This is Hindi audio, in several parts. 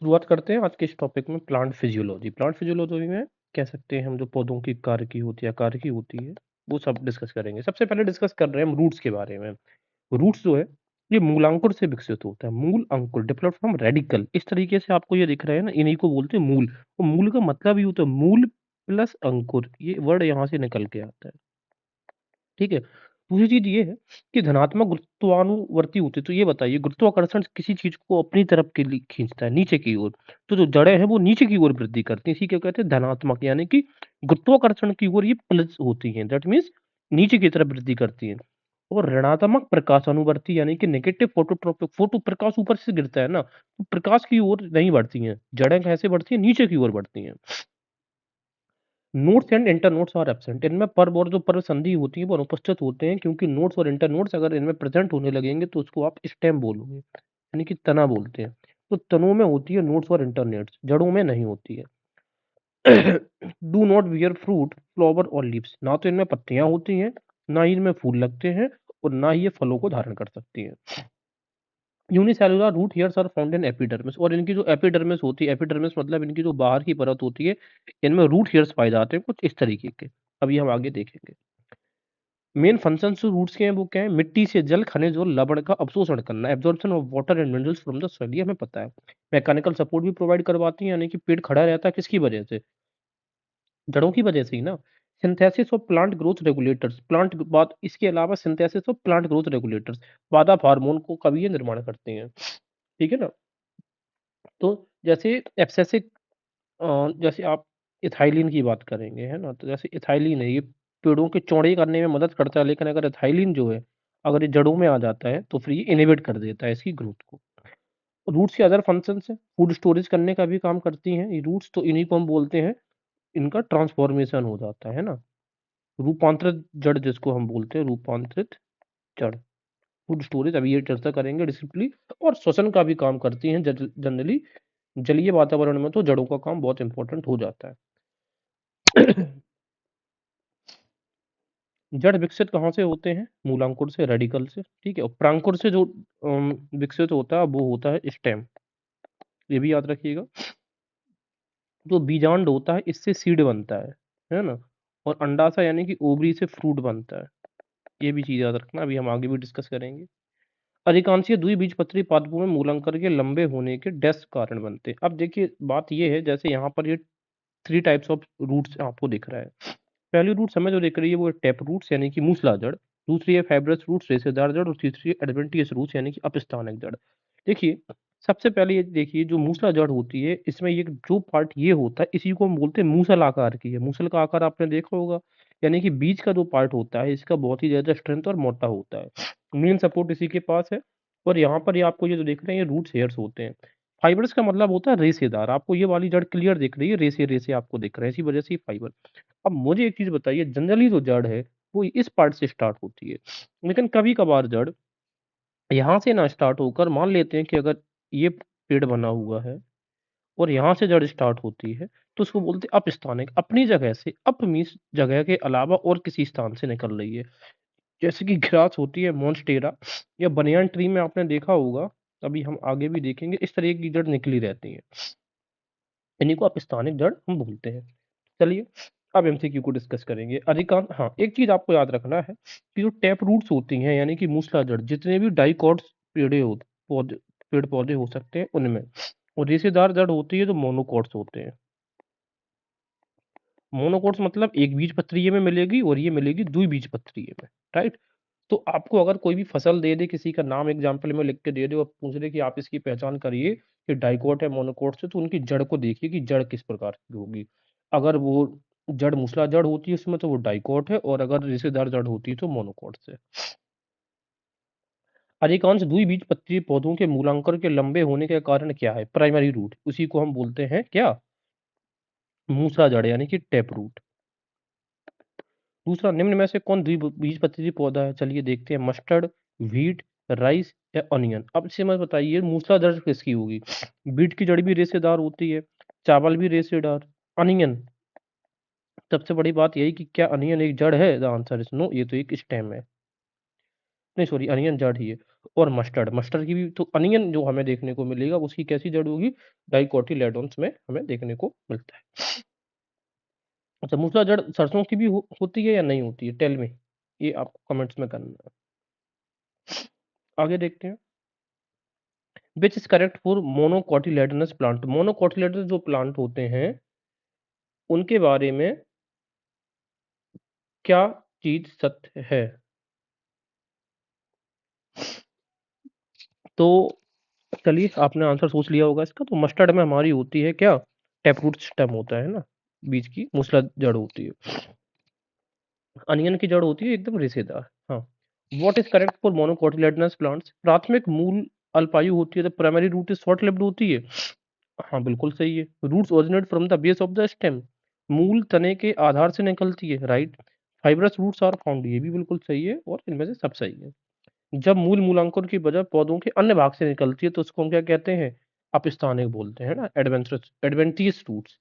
शुरुआत करते हैं आज के इस टॉपिक में प्लांट फिजियोलॉजी। प्लांट फिजियोलॉजी में कह सकते हैं हम जो पौधों की कार्य की होती है, कार्य की होती है, वो सब डिस्कस करेंगे। सबसे पहले डिस्कस कर रहे हैं हम रूट्स के बारे में। रूट्स जो है, ये मूलांकुर से विकसित होता है। मूल अंकुर डेवलप फ्रॉम रेडिकल। इस तरीके से आपको ये दिख रहा है ना, इन्हीं को बोलते हैं मूल। और मूल का मतलब ही होता है मूल प्लस अंकुर, ये वर्ड यहाँ से निकल के आता है। ठीक है? दूसरी चीज़ ये है कि धनात्मक गुरुत्वानुवर्ती होते हैं, तो ये बताइए गुरुत्वाकर्षण किसी चीज़ को अपनी तरफ के लिए खींचता है, नीचे की ओर। तो जो जड़ें हैं वो नीचे की ओर वृद्धि करती हैं, इसी को कहते हैं धनात्मक, यानी कि गुरुत्वाकर्षण की ओर ये प्लस होती हैं, दैट मीन्स नीचे की तरफ वृद्धि करती हैं। और ऋणात्मक प्रकाशानुवर्ती यानी कि नेगेटिव फोटोट्रोपिक, फोटो प्रकाश ऊपर से गिरता है ना, तो प्रकाश की ओर नहीं बढ़ती हैं। जड़ें कैसे बढ़ती हैं? नीचे की ओर बढ़ती हैं। Nodes and internodes are absent. इनमें पर्व और जो पर्व संधि होती है वो अनुपस्थित होते हैं, क्योंकि नोड्स और इंटरनोड्स अगर इनमें प्रेजेंट होने लगेंगे तो उसको आप स्टेम बोलोगे, यानी कि तना बोलते हैं। तो तनों में होती है नोड्स और इंटरनेट्स, जड़ों में नहीं होती है। Do not bear fruit, flower और लीव्स। ना तो इनमें पत्तियां होती हैं, ना ही इनमें फूल लगते हैं, और ना ही ये फलों को धारण कर सकती हैं। Unicellular root hairs are found in epidermis. और इनकी जो एपिडर्मिस होती है, एपिडर्मिस मतलब इनकी जो बाहर की परत होती है, इनमें रूट हेयर्स पाए जाते हैं कुछ इस तरीके के। अभी हम आगे देखेंगे। मेन फंक्शंस जो रूट्स के हैं वो क्या है? मिट्टी से जल, खनिज और लवण का अवशोषण करना, absorption of water and minerals from the soil, ये हमें पता है। मैकेनिकल सपोर्ट भी प्रोवाइड करवाती हैं, यानी कि पेड़ खड़ा रहता है किसकी वजह से? जड़ों की वजह से ही ना। Synthesis of plant growth regulators, plant बात इसके अलावा synthesis of plant growth regulators, पादप हार्मोन को कभी ये निर्माण करते हैं। ठीक है ना? तो जैसे एब्सेसिक जैसे आप इथाइलिन की बात करेंगे, है ना? तो जैसे इथाइलिन है, ये पेड़ों के चौड़े करने में मदद करता है, लेकिन अगर इथाइलिन जो है, अगर ये जड़ों में आ जाता है, तो फिर ये इनहिबिट कर देता है इसकी ग्रोथ को। रूट्स के अदर फंक्शंस हैं, फूड स्टोरेज करने का भी काम करती हैं ये रूट्स, तो इन्हीं को हम बोलते हैं, इनका ट्रांसफॉर्मेशन हो जाता है ना? रूपांतरित जड़ जिसको हम बोलते हैं, रूपांतरित जड़। फूड स्टोरेज अभी ये चर्चा करेंगे डिस्क्रिप्टली। और श्वसन का भी काम करती हैं जनरली। जलीय वातावरण में तो जड़ों का काम बहुत इंपॉर्टेंट हो जाता है। जड़ विकसित कहाँ से होते हैं? मूलांकुर से, रेडिकल से, ठीक है? और प्रांकुर से जो विकसित होता है वो होता है स्टेम, ये भी याद रखिएगा। जो बीजांड होता है इससे सीड बनता है ना? और अंडाशय यानी कि ओवरी से फ्रूट बनता है, ये भी चीज याद रखना, अभी हम आगे भी डिस्कस करेंगे। अधिकांशीय द्विबीजपत्री पादपों में मूलांकर के लंबे होने के डैश कारण बनते हैं। अब देखिए बात ये है, जैसे यहाँ पर ये 3 टाइप्स ऑफ रूट्स आपको दिख रहा है। पहली रूट हमें जो दिख रही है वो है टैप रूट्स यानी कि मूसला जड़, दूसरी है फाइब्रस रूट्स रेशेदार जड़, और तीसरी है एडवेंटियस रूट्स यानी कि अपस्थानिक जड़। देखिए, सबसे पहले ये देखिए जो मूसला जड़ होती है, इसमें ये जो पार्ट ये होता है इसी को हम बोलते हैं मूसल आकार की है। मूसल का आकार आपने देखा होगा, यानी कि बीज का जो पार्ट होता है इसका बहुत ही ज़्यादा स्ट्रेंथ और मोटा होता है। मेन सपोर्ट इसी के पास है। और यहाँ पर ये आपको ये जो दिख रहे हैं ये रूट्स हेयर्स होते हैं। फाइबर्स का मतलब होता है रेशेदार, आपको ये वाली जड़ क्लियर दिख रही है, रेशे रेशे आपको दिख रहे हैं, इसी वजह से ये फाइबर। अब मुझे एक चीज़ बताइए, जनरली जो जड़ है वो इस पार्ट से स्टार्ट होती है, लेकिन कभी-कभार जड़ यहाँ से ना स्टार्ट होकर, मान लेते हैं कि अगर ये पेड़ बना हुआ है और यहाँ से जड़ स्टार्ट होती है, तो उसको बोलते हैं अपस्थानिक। अपनी जगह से, अप मीन्स जगह के अलावा और किसी स्थान से निकल रही है। जैसे कि ग्रास होती है मोन्स्टेरा, या बनियान ट्री में आपने देखा होगा, अभी हम आगे भी देखेंगे, इस तरह की जड़ निकली रहती है। इन्हीं को अपस्थानिक जड़ हम बोलते हैं। चलिए, अब एमसीक्यू को डिस्कस करेंगे। अधिकांश, हाँ, एक चीज़ आपको याद रखना है कि जो टैप रूट्स होती हैं, यानी कि मूसला जड़, जितने भी डाइकॉट्स पौधे पेड़-पौधे हो सकते हैं उनमें, और रेशेदार जड़ होती है जो मोनोकॉट्स होते हैं। मोनोकॉट्स मतलब एकबीजपत्रीय में मिलेगी, और ये मिलेगी द्विबीजपत्रीय में, राइट? तो आपको अगर कोई भी फसल दे दे, किसी का नाम एग्जाम्पल में लिख के दे दे और पूछ ले कि आप इसकी पहचान करिए कि डाइकॉट है मोनोकॉट से, तो उनकी जड़ को देखिए कि जड़ किस प्रकार की होगी। अगर वो जड़ मूसला जड़ होती है उसमें तो वो डाइकॉट है, और अगर रेशेदार जड़ होती है तो मोनोकॉट से। अधिकांश द्विबीजपत्रीय पौधों के मूलांकर के लंबे होने का कारण क्या है? प्राइमरी रूट, उसी को हम बोलते हैं क्या? मूसला जड़ यानी कि टैप रूट। दूसरा, निम्न में से कौन द्विबीजपत्री पौधा है? चलिए देखते हैं। मस्टर्ड, व्हीट, राइस या अनियन। अब इससे मत बताइए मूसला जड़ किसकी होगी? बीट की जड़ भी रेशेदार होती है, चावल भी रेशेदार, अनियन। सबसे बड़ी बात यही कि क्या अनियन एक जड़ है? द आंसर इज नो, ये तो एक स्टेम है। नहीं सॉरी, अनियन जड़ ही है। और मस्टर्ड, मस्टर्ड की भी तो अनियन जो हमें देखने को मिलेगा उसकी कैसी जड़ होगी? डाइकोटिलेडोन्स में हमें देखने को मिलता है। अच्छा, मूसला जड़ सरसों की भी होती है या नहीं होती है? टेल मी, ये आपको कमेंट्स में करना है। आगे देखते हैं। Which is correct for monocotyledonous plant? Monocotyledonous जो प्लांट होते हैं उनके बारे में क्या चीज सत्य है? तो चलिए, आपने आंसर सोच लिया होगा इसका। तो मस्टर्ड में हमारी होती है क्या? टैपरूट स्टेम होता है ना, बीज की मूसला जड़ होती है। अनियन की जड़ होती है एकदम रेशेदार। हाँ। What is correct for monocotyledonous plants? प्राथमिक मूल अल्पायु होती है, तो primary root is short lived होती है। हाँ, बिल्कुल सही है। Roots originate from the base of the stem, मूल तने के आधार से निकलती है, right. Fibrous roots are found, ये भी बिल्कुल सही है और इनमें से सब सही है। जब मूल मूलांकुर की बजाय पौधों के अन्य भाग से निकलती है तो उसको हम क्या कहते हैं? अपस्थानिक बोलते हैं ना, adventitious roots.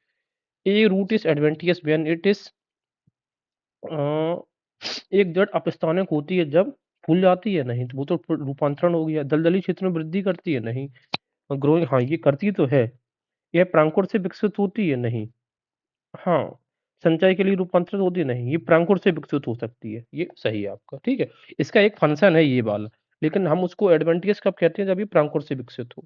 A root is adventitious when it is एक जड़ अपस्थानिक होती है जब फूल जाती है, नहीं तो वो तो रूपांतरण हो गया। दलदली क्षेत्र में वृद्धि करती है, नहीं। ग्रोइंग, हाँ ये करती तो है। यह प्रांकुर से विकसित होती है, नहीं। हाँ, संचय के लिए रूपांतरित होती है, नहीं। ये प्रांकुर से विकसित हो सकती है, ये सही है आपका, ठीक है। इसका एक फंक्शन है ये वाला, लेकिन हम उसको एडवेंटियस कब कहते हैं? जब ये प्रांकुर से विकसित हो।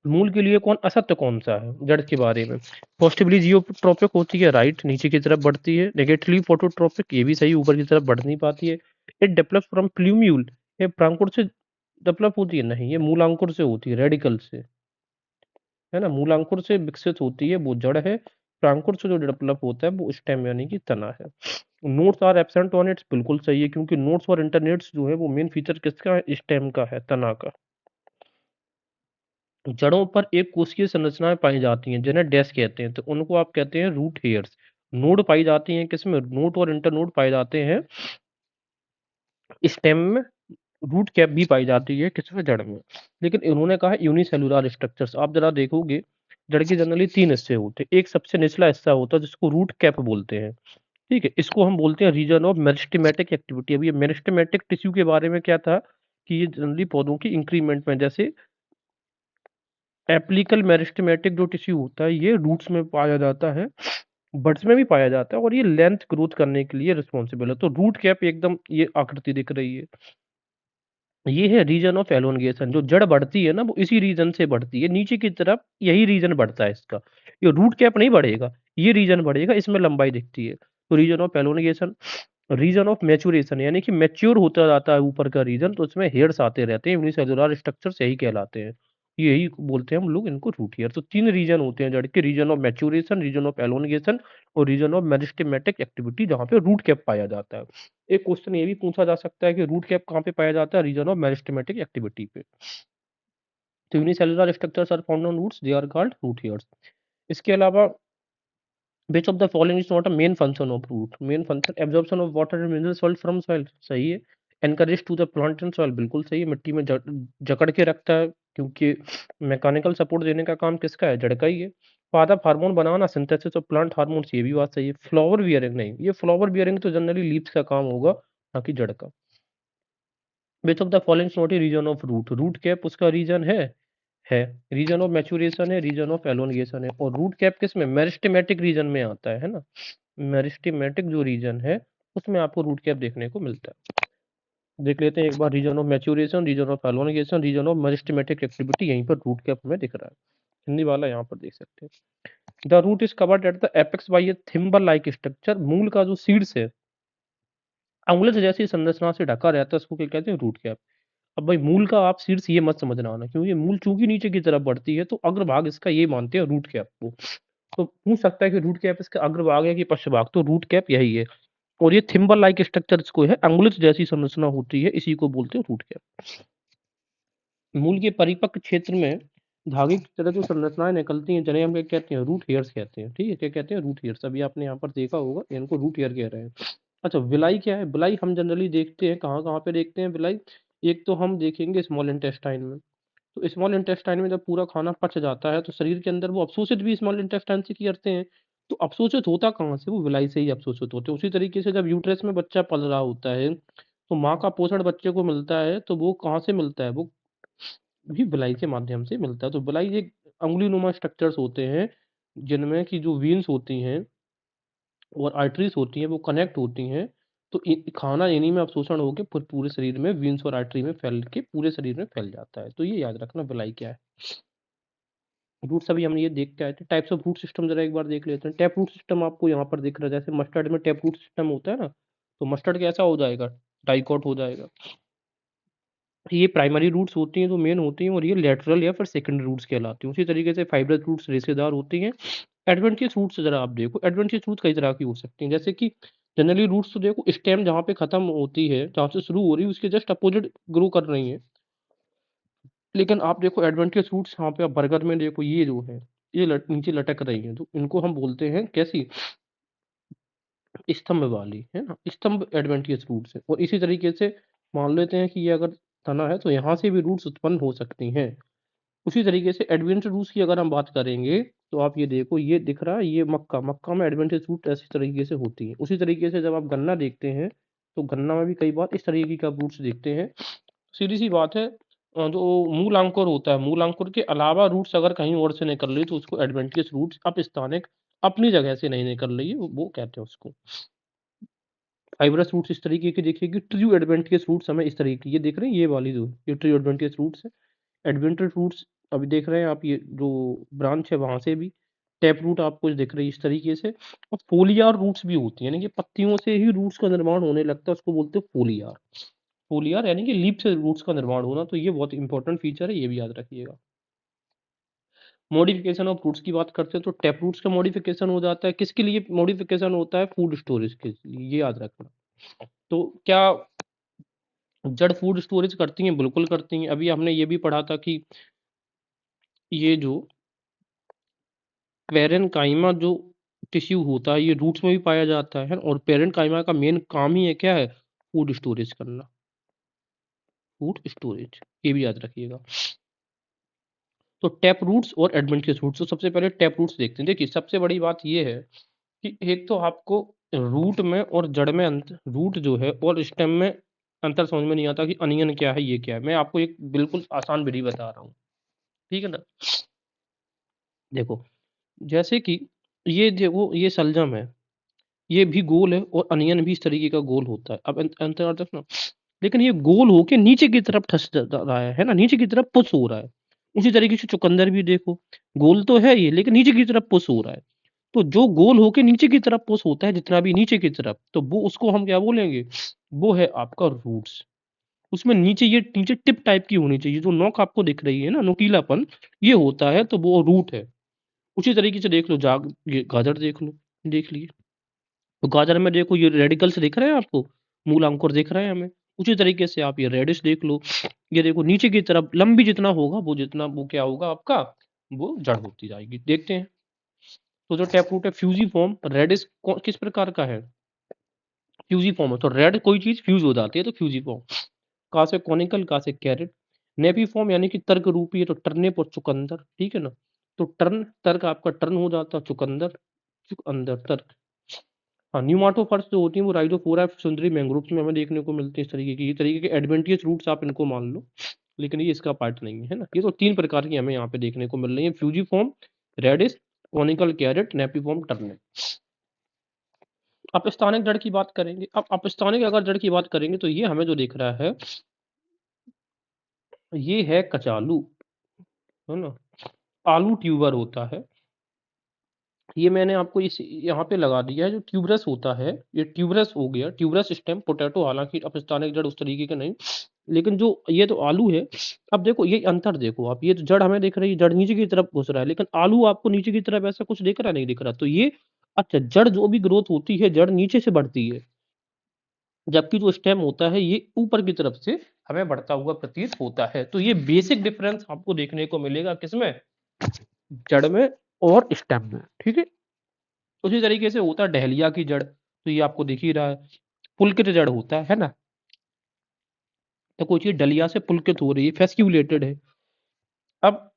मूल के लिए कौन असत्य कौन सा है जड़ के बारे में? पॉजिटिवली जियोट्रोपिक होती है, राइट, नीचे की तरफ बढ़ती है। नेगेटिवली फोटोट्रोपिक, ये भी सही, ऊपर की तरफ बढ़ नहीं पाती है। इट डेवलप्स फ्रॉम प्लूम्यूल, ये प्रांकुर से डेवलप होती है, नहीं। ये मूलांकुर से होती है, रेडिकल से, है ना। मूलांकुर से विकसित होती है, वो जड़ है। प्रांकुर से जो डेवलप होता है वो स्टेम यानी कि तना है। Nodes are absent on its, बिल्कुल सही है, क्योंकि नोट्स और इंटरनेट्स जो है वो मेन फीचर किसका है? स्टेम का है, तना का। जड़ों पर एक कोशिकीय संरचनाएं पाई जाती हैं जिन्हें डैश कहते हैं, तो उनको आप कहते हैं रूट हेयर्स। नोड पाई जाती हैं किसमें? नोड और इंटरनोड पाए जाते हैं स्टेम में। रूट कैप भी पाई जाती है किसमें? जड़ में। लेकिन इन्होंने कहा यूनिसेलुलर स्ट्रक्चर्स। आप जरा देखोगे, जड़ के जनरली 3 हिस्से होते हैं। एक सबसे निचला हिस्सा होता है जिसको रूट कैप बोलते हैं, ठीक है। इसको हम बोलते हैं रीजन ऑफ मेरिस्टेमेटिक एक्टिविटी। अब ये मेरिस्टेमेटिक टिश्यू के बारे में क्या था कि ये जनरली पौधों की इंक्रीमेंट में, जैसे एपिकल मेरिस्टेमेटिक जो टिश्यू होता है ये रूट्स में पाया जाता है, बड्स में भी पाया जाता है, और ये लेंथ ग्रोथ करने के लिए रिस्पॉन्सिबल है। तो रूट कैप एकदम ये आकृति दिख रही है, ये है रीजन ऑफ एलोंगेशन। जो जड़ बढ़ती है ना वो इसी रीजन से बढ़ती है, नीचे की तरफ यही रीजन बढ़ता है इसका। ये रूट कैप नहीं बढ़ेगा, ये रीजन बढ़ेगा, इसमें लंबाई दिखती है। तो region of elongation. Region of maturation, यानी कि मैच्योर होता जाता है ऊपर का रीजन, तो उसमें हेयर्स आते रहते हैं, यूनिसेलुलर स्ट्रक्चर्स यही कहलाते हैं। यही बोलते हैं हम लोग इनको रूट हेयर। तो 3 रीजन होते हैं जड़ के, region of maturation, region of elongation और रीजन ऑफ मेरिस्टेमेटिक एक्टिविटी, जहाँ पे रूट कैप पाया जाता है। एक क्वेश्चन ये भी पूछा जा सकता है कि रूट कैप कहाँ पे पाया जाता है? रीजन ऑफ मेरिस्टेमेटिक एक्टिविटी पे। तो unicellular structures are found on roots, they are called root hairs. इसके अलावा which of the following is not a main function of root? Main function absorption of water and mineral salt from soil, सही है। encourage to the plant and soil, बिल्कुल सही है। मिट्टी में जकड़ के रखता है, क्योंकि मैकेनिकल सपोर्ट देने का काम किसका है? जड़ का ही है। पादप हार्मोन बनाना, सिंथेसिस ऑफ प्लांट हार्मोन्स, ये भी बात सही है। फ्लावर बियरिंग नहीं, ये फ्लावर बियरिंग तो जनरली लीव्स का काम होगा, ना कि जड़ का। Which of the following is not a region of root? Root cap उसका रीजन है। रीजन ऑफ मैच्योरेशन है, रीजन ऑफ एलोंगेशन है, और रूट कैप किस में? मेरिस्टेमेटिक रीजन में आता है ना। मेरिस्टेमेटिक जो रीजन है उसमें आपको रूट कैप देखने को मिलता है। देख लेते हैं एक बार, region of maturation, region of elongation, region of meristematic activity, यहीं पर रूट कैप हमें दिख रहा है। हिंदी वाला यहाँ पर देख सकते हैं। The root is covered at the apex by a thimble like structure. मूल का जो शीर्ष है अंगुलित जैसी संरचना से ढका रहता है, उसको क्या कहते हैं? Root cap. अब भाई मूल का आप शीर्ष ये मत समझना आना, क्योंकि मूल चूंकि नीचे की तरफ बढ़ती है तो अग्रभाग इसका ये मानते हैं रूट कैप को। तो पूछ सकता है कि रूट कैप इसका अग्रभाग है कि पश्चभाग, तो रूट कैप यही है। और ये थिम्बल लाइक स्ट्रक्चर इसको है, अंगुलित जैसी संरचना होती है, इसी को बोलते हैं रूट कैप। मूल के परिपक्व क्षेत्र में धागे की तरह जो संरचनाएं निकलती हैं जिन्हें हम क्या कहते हैं? रूट हेयर्स कहते हैं, ठीक है। क्या कहते हैं? Root hairs. अभी आपने यहाँ पर देखा होगा, इनको रूट हेयर कह रहे हैं। अच्छा, विलाई क्या है? विलाई हम जनरली देखते हैं कहाँ कहाँ पे देखते हैं विलाई? एक तो हम देखेंगे स्मॉल इंटेस्टाइन में। तो स्मॉल इंटेस्टाइन में जब पूरा खाना पच जाता है तो शरीर के अंदर वो अवशोषित भी स्मॉल इंटेस्टाइन से करते हैं। तो अवशोषित होता कहाँ से? वो विलाई से ही अवशोषित होते हैं। उसी तरीके से जब यूट्रस में बच्चा पल रहा होता है तो माँ का पोषण बच्चे को मिलता है, तो वो कहाँ से मिलता है? वो भी बिलाई के माध्यम से मिलता है। तो बिलाई एक अंगुलीनुमा स्ट्रक्चर्स होते हैं, जिनमें कि जो वेन्स होती हैं और आर्टरीज़ होती हैं, वो कनेक्ट होती हैं। तो खाना इन्हीं में अवशोषण होके फिर पूरे शरीर में वेन्स और आर्टरी में फैल के पूरे शरीर में फैल जाता है। तो ये याद रखना बिलाई क्या है। रूट्स अभी हम ये देख के आए थे। टाइप्स ऑफ रूट सिस्टम ज़रा एक बार देख लेते हैं। टैप रूट सिस्टम आपको यहाँ पर दिख रहा है, जैसे मस्टर्ड में टैप रूट सिस्टम होता है ना, तो मस्टर्ड कैसा हो जाएगा? डाइकॉट हो जाएगा। ये प्राइमरी रूट्स होती हैं, जो मेन होती हैं, और ये लैटरल या फिर सेकेंडरी रूट्स कहलाती हैं। उसी तरीके से फाइब्रस रूट्स रेशेदार होती हैं। एडवेंटियस रूट्स ज़रा आप देखो, एडवेंटियस रूट्स कई तरह की हो सकती हैं, जैसे कि जनरली रूट्स तो देखो स्टेम जहाँ पे खत्म होती है, जहाँ से शुरू हो रही है, उसके जस्ट अपोजिट ग्रो कर रही हैं। लेकिन आप देखो एडवेंटियस रूट्स यहाँ पे आप बर्गर में देखो, ये जो है, ये नीचे लटक रही हैं, तो इनको हम बोलते हैं कैसी? स्तंभ वाली, है ना? स्तंभ एडवेंटियस रूट्स है। और इसी तरीके से मान लेते हैं कि ये अगर तना है, तो यहाँ से भी रूट्स उत्पन्न हो सकती हैं। उसी तरीके से एडवेंटियस रूट्स की अगर हम बात करेंगे, तो आप ये देखो, ये दिख रहा है, ये मक्का, मक्का में एडवेंटियस रूट ऐसी तरीके से होती है। उसी तरीके से जब आप गन्ना देखते हैं, तो गन्ना में भी कई बार इस तरीके के आप रूट्स देखते हैं। सीधी सी बात है, जो मूल अंकुर होता है, मूल अंकुर के अलावा रूट्स अगर कहीं और से निकल रही है, तो उसको एडवेंटियस रूट्स अपस्थानिक, अपनी जगह से नहीं निकल रही है, वो कहते हैं उसको। फाइब्रस रूट्स इस तरीके की देखिए, ट्रू एडवेंटियस रूट्स हमें इस तरीके की, ये देख रहे हैं, ये वाली जो ये ट्रू एडवेंटियस रूट्स है। एडवेंटियस रूट्स अभी देख रहे हैं आप, ये जो ब्रांच है वहां से भी टैप रूट आपको दिख रही है इस तरीके से। और फोलियार रूट्स भी होती है, यानी कि पत्तियों से ही रूट्स का निर्माण होने लगता है, उसको बोलते हैं फोलियार। फोलियार यानी कि लीफ से रूट्स का निर्माण होना, तो ये बहुत इंपॉर्टेंट फीचर है, ये भी याद रखिएगा। मॉडिफिकेशन ऑफ रूट्स की बात करते हैं, तो टैप रूट्स का मॉडिफिकेशन हो जाता है, किसके लिए मॉडिफिकेशन होता है? फूड स्टोरेज के लिए, ये याद रखना। तो क्या जड़ फूड स्टोरेज करती हैं? बिल्कुल करती हैं। अभी हमने ये भी पढ़ा था कि ये जो पैरेन्काइमा जो टिश्यू होता है, ये रूट्स में भी पाया जाता है, और पैरेन्काइमा का मेन काम ही है क्या है? फूड स्टोरेज करना। फूड स्टोरेज, ये भी याद रखिएगा। तो टैप रूट्स और एडवेंटियस रूट्स, तो सबसे पहले टैप रूट्स देखते हैं। देखिए सबसे बड़ी बात ये है कि एक तो आपको रूट में और जड़ में अंतर, रूट जो है और स्टेम में अंतर समझ में नहीं आता कि अनियन क्या है, ये क्या है। मैं आपको एक बिल्कुल आसान विधि बता रहा हूँ, ठीक है ना? देखो, जैसे कि ये देखो, ये सलजम है, ये भी गोल है, और अनियन भी इस तरीके का गोल होता है। अब अंतर देखना, लेकिन ये गोल होके नीचे की तरफ धंस रहा है ना, नीचे की तरफ पुश हो रहा है। उसी तरीके से चुकंदर भी देखो, गोल तो है ये, लेकिन नीचे की तरफ पुश हो रहा है। तो जो गोल होके नीचे की तरफ पुश होता है, जितना भी नीचे की तरफ, तो वो उसको हम क्या बोलेंगे? वो है आपका रूट्स। उसमें नीचे ये नीचे टिप टाइप की होनी चाहिए, जो नोक आपको दिख रही है ना, नुकीलापन, ये होता है, तो वो रूट है। उसी तरीके से देख लो, ये गाजर देख लो, देख लिए, तो गाजर में देखो ये रेडिकल्स दिख रहे हैं आपको, मूल अंकुर दिख रहे हैं हमें। उसी तरीके से आप ये रेडिश देख लो, ये देखो नीचे की तरफ लंबी जितना होगा, वो जितना वो क्या होगा आपका? वो जड़ होती जाएगी। देखते हैं, तो जो टैप रूट है फ्यूजिफॉर्म, रेडिश किस प्रकार का है? फ्यूजिफॉर्म है, तो रेड कोई चीज फ्यूज हो जाती है, तो फ्यूजिफॉर्म। कहाँ से? कॉनिकल, कहाँ से? कैरेट। नेपिफॉर्म यानी कि तर्क रूपी है, तो टर्निप और चुकंदर, ठीक है ना? तो टर्न, तर्क आपका टर्न हो जाता है, चुकंदर, चुकंदर तर्क। हाँ, न्यूमाटोफर्स जो होती हैं, वो राइजोफोरा सुंदरी मैंग्रोव्स में हमें देखने को मिलती है इस तरीके की। ये तरीके के एडवेंटियस रूट्स आप इनको मान लो, लेकिन ये इसका पार्ट नहीं है ना। ये तो 3 प्रकार की हमें यहाँ पे देखने को मिल रही है, fusiform, radish, conical carrot, napiform, turnip. अपस्थानिक जड़ की बात करेंगे। अब अपस्थानिक अगर जड़ की बात करेंगे, तो ये हमें जो दिख रहा है, ये है कचालू, है ना? आलू ट्यूबर होता है। ये मैंने आपको इस यहाँ पे लगा दिया है, जो ट्यूबरस होता है, ये ट्यूबरस हो गया, ट्यूबरस स्टेम पोटैटो, हालांकि अपस्थानिक जड़ उस तरीके का नहीं, लेकिन जो ये तो आलू है। अब देखो ये अंतर देखो आप, ये तो जड़ हमें दिख रही है, जड़ नीचे की तरफ घुस रहा है, लेकिन आलू आपको नीचे की तरफ ऐसा कुछ दिख रहा नहीं, दिख रहा, तो ये अच्छा, जड़ जो भी ग्रोथ होती है, जड़ नीचे से बढ़ती है, जबकि जो स्टेम होता है, ये ऊपर की तरफ से हमें बढ़ता हुआ प्रतीत होता है। तो ये बेसिक डिफरेंस आपको देखने को मिलेगा किसमें? जड़ में और स्टेम में, ठीक है? उसी तरीके से होता है डहलिया की जड़, तो ये आपको दिख ही रहा है, पुलकित जड़ होता है ना? तो कोई चीज डलिया से पुलकित हो रही है, फेस्क्यूलेटेड है। अब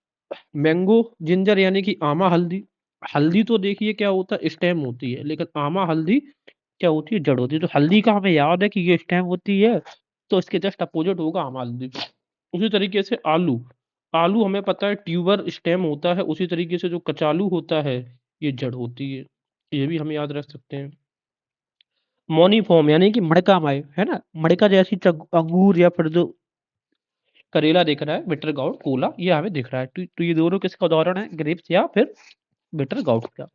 मैंगो जिंजर यानी कि आमा हल्दी, हल्दी तो देखिए क्या होता है? स्टेम होती है, लेकिन आमा हल्दी क्या होती है? जड़ होती है। तो हल्दी का हमें याद है कि ये स्टेम होती है, तो इसके जस्ट अपोजिट होगा आमालदी। उसी तरीके से आलू, आलू हमें पता है ट्यूबर स्टेम होता है, उसी तरीके से जो कचालू होता है, ये जड़ होती है। ये भी हम याद रख सकते हैं। मोनिफॉर्म यानी कि मड़का माए, है ना? मड़का जैसी अंगूर या फिर जो करेला दिख रहा है, बिटर गाउट, कोला, ये हमें दिख रहा है। तो ये दोनों किसका उदाहरण है? ग्रेप्स या फिर बिटर गाउट का।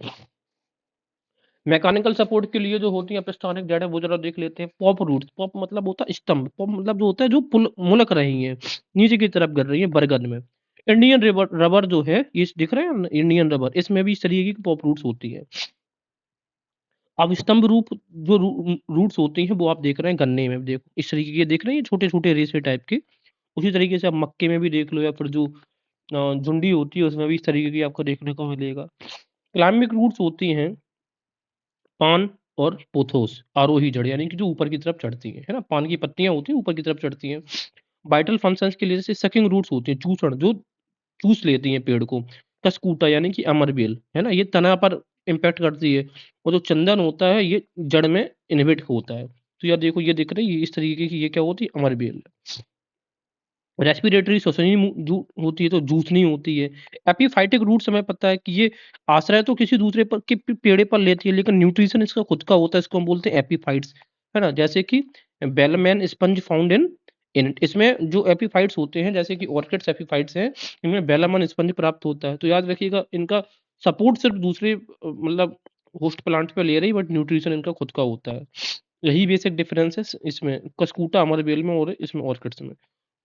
मैकेनिकल सपोर्ट के लिए जो होती है एपिस्टोनिक जड़ है, वो जरा देख लेते हैं। पॉप रूट्स, पॉप मतलब होता है स्तंभ, पॉप मतलब जो होता है जो पुल मुलक रही है, नीचे की तरफ गिर रही है बरगद में। इंडियन रबर, रबर जो है ये दिख रहे हैं, इंडियन रबर, इसमें भी इस तरीके की पॉप रूट्स होती है। अब स्तंभ रूप जो रूट्स होती हैं वो आप देख रहे हैं गन्ने में, देखो इस तरीके के देख रहे हैं, छोटे छोटे रेशे टाइप के। उसी तरीके से आप मक्के में भी देख लो, या फिर जो झुंडी होती है उसमें भी इस तरीके की आपको देखने को मिलेगा। क्लाइम्बिक रूट्स होती हैं पान और पोथोस, आरोही जड़ यानी कि जो ऊपर की तरफ चढ़ती है ना? पान की पत्तियां होती हैं ऊपर की तरफ चढ़ती हैं। वाइटल फंक्शंस के लिए जैसे सकिंग रूट्स होती हैं, चूसण जो चूस लेती हैं पेड़ को। कसकूटा यानी कि अमरबेल, है ना? ये तना पर इम्पैक्ट करती है। और जो चंदन होता है ये जड़ में इनहिबिट होता है। तो यार देखो ये दिख रही है इस तरीके की, ये क्या होती है? अमरबेल। रेस्पिरेटरी श्वसनी जो होती है तो जूसनी होती है। एपिफाइटिक रूट्स हमें पता है कि ये आश्रय तो किसी दूसरे पर के पेड़े पर लेती है, लेकिन न्यूट्रिशन इसका खुद का होता है, इसको हम बोलते हैं एपीफाइट्स, है ना? जैसे कि बेलमैन स्पंज फाउंड इन इसमें जो एपीफाइट्स होते हैं, जैसे कि ऑर्किड्स एपीफाइट्स हैं, इनमें बेलमैन स्पंज प्राप्त होता है। तो याद रखिएगा इनका सपोर्ट सिर्फ दूसरे मतलब होस्ट प्लांट पे ले रही, बट न्यूट्रिशन इनका खुद का होता है। यही बेसिक डिफरेंस है इसमें कस्कूटा अमरबेल में और इसमें ऑर्किड्स में।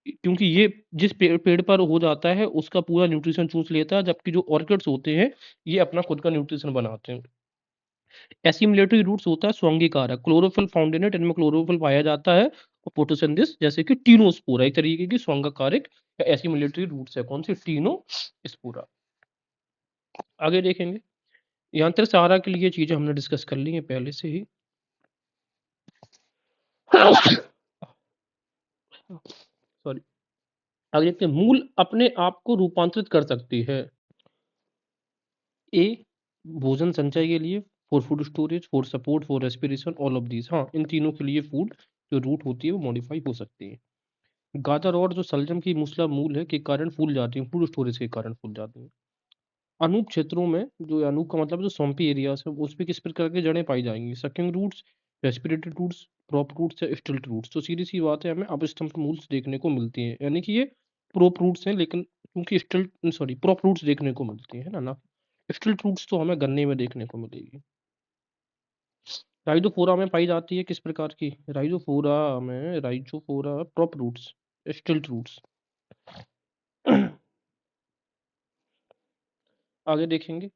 क्योंकि ये जिस पेड़ पर हो जाता है उसका पूरा न्यूट्रिशन चूस लेता है, जबकि जो ऑर्किड्स होते हैं ये अपना खुद का न्यूट्रिशन बनाते हैं। एसिमिलेटरी रूट्स होता है स्वांगीकारक, क्लोरोफिल फाउंड इन इट, इनमें क्लोरोफिल पाया जाता है। और फोटोसिंथेसिस जैसे कि टीनोस्पोरा एक तरीके की स्वांगीकारक या एसिमिलेटरी रूट्स है। कौन सी? टीनोस्पोरा। आगे देखेंगे। यांत्रिक सहारा के लिए चीजें हमने डिस्कस कर ली हैं पहले से ही। सॉरी। आगे देखते हैं। मूल अपने आप को रूपांतरित कर सकती है। ए भोजन संचय के लिए, for food storage, for support, for respiration, all of these. हाँ, इन तीनों के लिए फूड जो रूट होती है वो मॉडिफाई हो सकती है। गाजर और जो सलजम की मूसला मूल है के कारण फूल जाती है, फूड स्टोरेज के कारण फूल जाती है। अनूप क्षेत्रों में, जो अनूप का मतलब जो सौंपी एरियाज है, उस पे किस प्रकार की जड़ें पाई जाएंगी? Sucking roots, respiratory roots, prop roots या स्टिल्ट रूट्स। तो सीधी सी बात है, हमें अपस्टम्प मूल्स देखने को मिलती हैं, यानी कि ये प्रोप रूट्स हैं, लेकिन क्योंकि स्टिल्ट सॉरी प्रॉप रूट्स देखने को मिलती हैं, है ना? स्टिल्ट रूट्स तो हमें गन्ने में देखने को मिलेगी। राइजोफोरा में पाई जाती है किस प्रकार की? Rhizophora prop roots, stilt roots. आगे देखेंगे।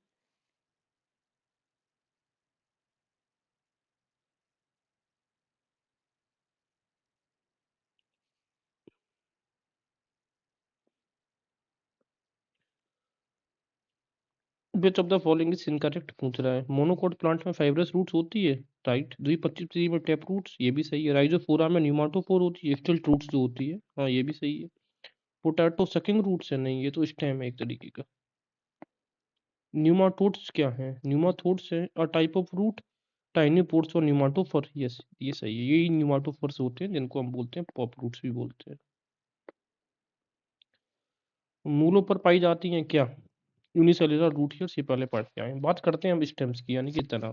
Which of the following is incorrect पूछ रहा है। मोनोकोट प्लांट में फाइब्रस रूट्स होती है, राइट। द्विपक्षी में टैप रूट्स, ये भी सही है। राइजोफोरा में न्यूमाटोफोर होती है, स्टिल्ट रूट्स जो होती है, हाँ ये भी सही है। पोटैटो सकिंग रूट्स है, नहीं ये तो स्टेम है एक तरीके का। न्यूमाटोड्स क्या है? न्यूमाटोड्स है a type of root, tiny pores और न्यूमाटोफर, यस ये सही है। यही न्यूमाटोफर्स होते हैं जिनको हम बोलते हैं पॉप रूट्स भी बोलते हैं। मूलों पर पाई जाती हैं क्या? यूनिसेलुलर रूट हियर्स, ये पहले पढ़ के आए हैं। बात करते हैं हम स्टेम्स की, यानी कि तना।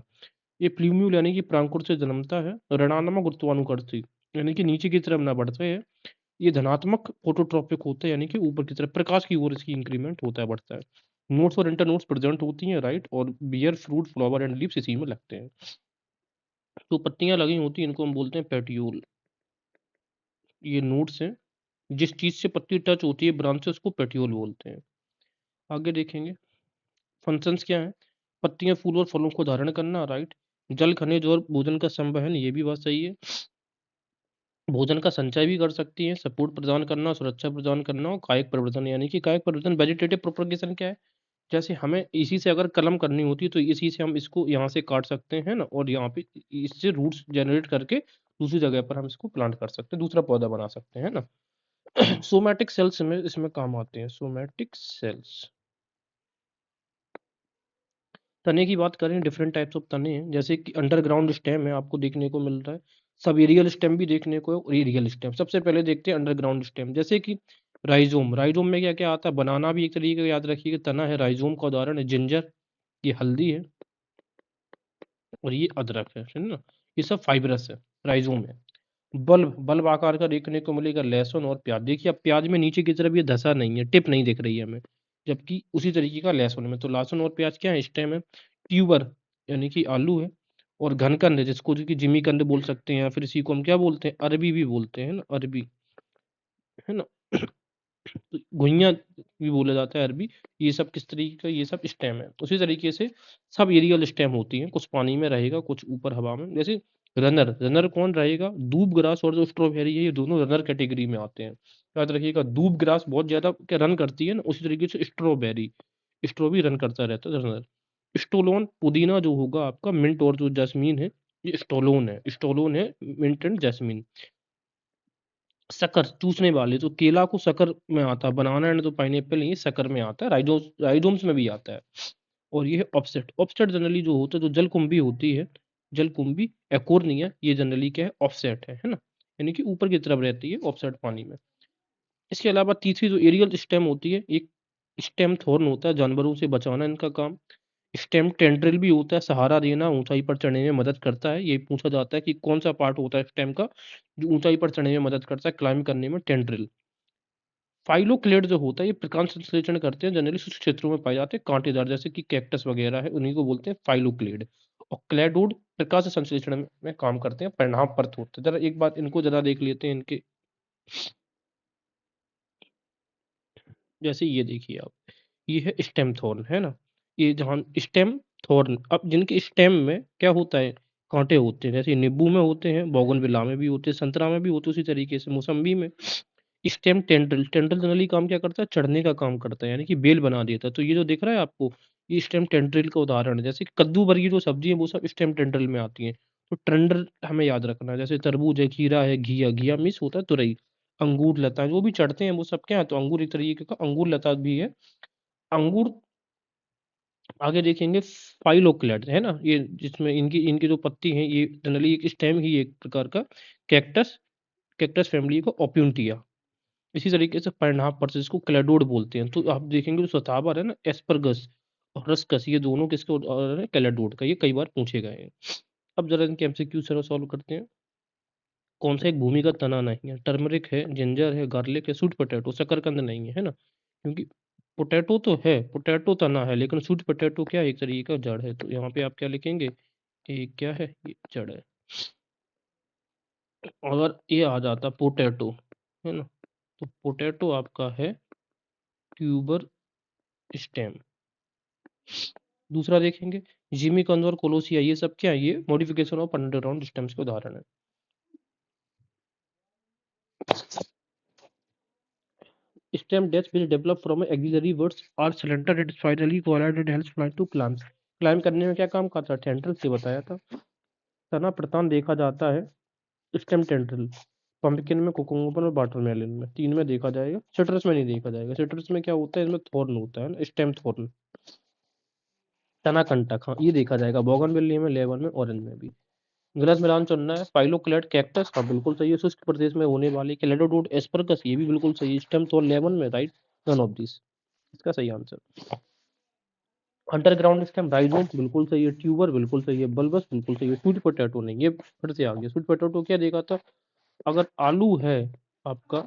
ये प्लूम्यूल यानी कि प्रांकुर से जन्मता है। ऋणात्मक गुरुत्वानुकर्षी यानी कि नीचे की तरफ ना बढ़ते हैं। ये धनात्मक फोटोट्रॉपिक होते हैं, यानी कि ऊपर की तरफ प्रकाश की ओर इसकी इंक्रीमेंट होता है, बढ़ता है। नोट्स और इंटरनोट्स प्रेजेंट होती हैं, राइट। और bear fruit flower and leaves इसी में लगते हैं। तो पत्तियां लगी होती हैं इनको हम बोलते हैं पेटियोल। ये नोट्स हैं, जिस चीज से पत्ती टच होती है ब्रांचेस को पेटियोल बोलते हैं। आगे देखेंगे। फंक्शंस क्या है? पत्तियां, फूल और फलों को धारण करना, राइट। जल, खनिज और भोजन का संवहन, ये भी बात सही है। भोजन का संचय भी कर सकती है, सपोर्ट प्रदान करना, सुरक्षा प्रदान करना, और कायिक प्रवर्धन। यानी कि कायिक प्रवर्धन वेजिटेटिव प्रोपगेशन क्या है? जैसे हमें इसी से अगर कलम करनी होती है तो इसी से हम इसको यहाँ से काट सकते हैं ना, और यहाँ पे इससे रूट्स जनरेट करके दूसरी जगह पर हम इसको प्लांट कर सकते हैं, दूसरा पौधा बना सकते हैं ना। सोमैटिक सेल्स में इसमें काम आते हैं, सोमैटिक सेल्स। तने की बात करें, डिफरेंट टाइप्स ऑफ तने हैं, जैसे कि अंडरग्राउंड स्टेम है, आपको देखने को मिल रहा है, सब एरियल स्टेम भी देखने को है और एरियल स्टेम। सबसे पहले देखते हैं अंडरग्राउंड स्टेम, जैसे कि राइजोम। राइजोम में क्या क्या आता है? बनाना भी एक तरीके का याद रखिएगा तना है, राइजोम का उदाहरण है जिंजर, ये हल्दी है, और ये अदरक है ना, ये सब फाइबरस है, राइजोम है। बल्ब, बल्ब आकार का देखने को मिलेगा लहसुन और प्याज। देखिए अब प्याज में नीचे की तरफ ये धसा नहीं है, टिप नहीं दिख रही है हमें, जबकि उसी तरीके का लहसुन में। तो लहसुन और प्याज क्या है? स्टेम है। ट्यूबर यानी कि आलू है, और घनकंद है, जिसको कि जिमी कंद बोल सकते हैं, या फिर इसी को हम क्या बोलते हैं? अरबी भी बोलते हैं ना, अरबी, है ना। तो घुइयां भी बोला जाता है, अरबी। ये सब किस तरीके का? ये सब स्टेम है। उसी तरीके से सब एरियल स्टेम होती हैं, कुछ पानी में रहेगा, कुछ ऊपर हवा में। जैसे रनर, रनर कौन रहेगा? दूब ग्रास और जो स्ट्रॉबेरी है, ये दोनों रनर कैटेगरी में आते हैं। याद रखिएगा, दूब ग्रास बहुत ज्यादा क्या रन करती है ना, उसी तरीके से स्ट्रॉबेरी, स्ट्रॉबेरी रन करता रहता है, रनर। स्टोलोन, पुदीना जो होगा आपका, मिंट और जो जैस्मीन है, ये स्टोलोन है, स्टोलोन है, मिंट एंड जैस्मीन। शक्कर, चूसने वाले, तो केला को शक्कर में आता है, बनाना एंड तो पाइनएप्पल ये शक्कर में आता है, राइजोम्स में भी आता है। और ये है ऑफसेट। ऑफसेट जनरली जो होता है, जो जलकुंभी होती है, जलकुंभी एकोर्निया, ये जनरली क्या है? ऑफसेट है ना, यानी कि ऊपर की तरफ रहती है ऑफसेट पानी में। इसके अलावा तीसरी जो एरियल स्टेम होती है, एक स्टेम थॉर्न होता है, जानवरों से बचाना इनका काम। स्टेम टेंड्रिल भी होता है, सहारा देना, ऊंचाई पर चढ़ने में मदद करता है। ये पूछा जाता है कि कौन सा पार्ट होता है स्टेम का जो ऊंचाई पर चढ़ने में मदद करता है, क्लाइंब करने में? टेंड्रिल। फाइलोक्लेड जो होता है, ये प्रकाश संश्लेषण करते हैं, जनरली शुष्क क्षेत्रों में पाए जाते हैं, कांटेदार, जैसे कि कैक्टस वगैरह है, उन्हीं को बोलते हैं फाइलोक्लेड। और क्लेडोड प्रकाश संश्लेषण में काम करते हैं, परिणाम परत होते हैं। जरा एक बात इनको जरा देख लेते हैं इनके, जैसे ये देखिए आप, ये है स्टेम थॉर्न, है ना, ये जहाँ स्टेम थॉर्न, अब जिनके स्टेम में क्या होता है? कांटे होते हैं, जैसे नींबू में होते हैं, बोगनविला में भी होते हैं, संतरा में भी होते हैं, उसी तरीके से मौसम्बी में। स्टेम टेंड्रिल, टेंड्रिल जनरली काम क्या करता है? चढ़ने का काम करता है, यानी कि बेल बना देता है। तो ये जो दिख रहा है आपको, ये स्टेम टेंड्रिल का उदाहरण है। जैसे कद्दू वर्गीय जो सब्जी है, वो सब स्टेम टेंड्रिल में आती है। तो टेंड्रिल हमें याद रखना है। जैसे तरबूज है, खीरा है, घिया, घिया मिस होता है तुरई, अंगूर लता जो भी चढ़ते हैं वो सब क्या है? तो अंगूर एक तरीके का अंगूर लता भी है। अंगूर आगे देखेंगे, फाइलोक्लेड है ना, ये जिसमें इनकी इनकी जो पत्ती है, ये जनरली एक स्टेम ही एक प्रकार का कैक्टस, कैक्टस फैमिली का ओप्यून्टिया। इसी तरीके से परिणाम पर जिसको क्लेडोड बोलते हैं। तो आप देखेंगे जो शतावर है ना, एस्परगस और रसकस, ये दोनों किसके उदाहरण है? क्लेडोड का। ये कई बार पूछे गए हैं। अब जरा इनके एमसीक्यू जरा सॉल्व करते हैं। कौन सा एक भूमिगत तना नहीं है? टर्मरिक है, जिंजर है, गार्लिक है, स्वीट पोटैटो। शकरकंद नहीं है, है ना, क्योंकि पोटैटो तो है, पोटैटो तना है, लेकिन स्वीट पोटैटो क्या है? एक तरीके का जड़ है। तो यहाँ पे आप क्या लिखेंगे? ये क्या है? ये जड़ है। अगर ये आ जाता पोटैटो, है ना, तो पोटैटो आपका है ट्यूबर स्टेम। दूसरा देखेंगे, जिमी कंद और कोलोसिया, ये सब क्या है? ये मॉडिफिकेशन ऑफ अंडरग्राउंड स्टेम्स के उदाहरण है। Stem death will develop from axillary roots or slender and spirally coiled and helps plant to climb. Climb करने में क्या काम करता है? टेंड्रिल से बताया था। तना प्रतान देखा जाता है स्टेम टेंड्रिल, पंपकिन में, कुकुम्बर और वाटरमेलन में, तीन में देखा जाएगा। सिट्रस में नहीं देखा जाएगा। सिट्रस में क्या होता है? इसमें थॉर्न होता है ना, स्टेम थॉर्न। तना कंटक, हाँ ये देखा जाएगा बोगनविले में, लेवन में, ऑरेंज में भी। गलत मिलान चुनना है। फाइलोक्लेड कैक्टस, हाँ बिल्कुल सही है। शुष्क प्रदेश में होने वाली कैलेडोडोड एस्परगस, ये भी बिल्कुल सही है। स्टेम थॉर्न लेवन में, राइट, नन ऑफ दिस इसका सही आंसर। अंडरग्राउंड स्टेम राइजोम बिल्कुल सही है। ट्यूबर बिल्कुल सही है। बल्बस बिल्कुल सही है। स्वीट पोटैटो नहीं, ये फिर से आ गया। स्वीट पोटैटो क्या देखा था? अगर आलू है आपका,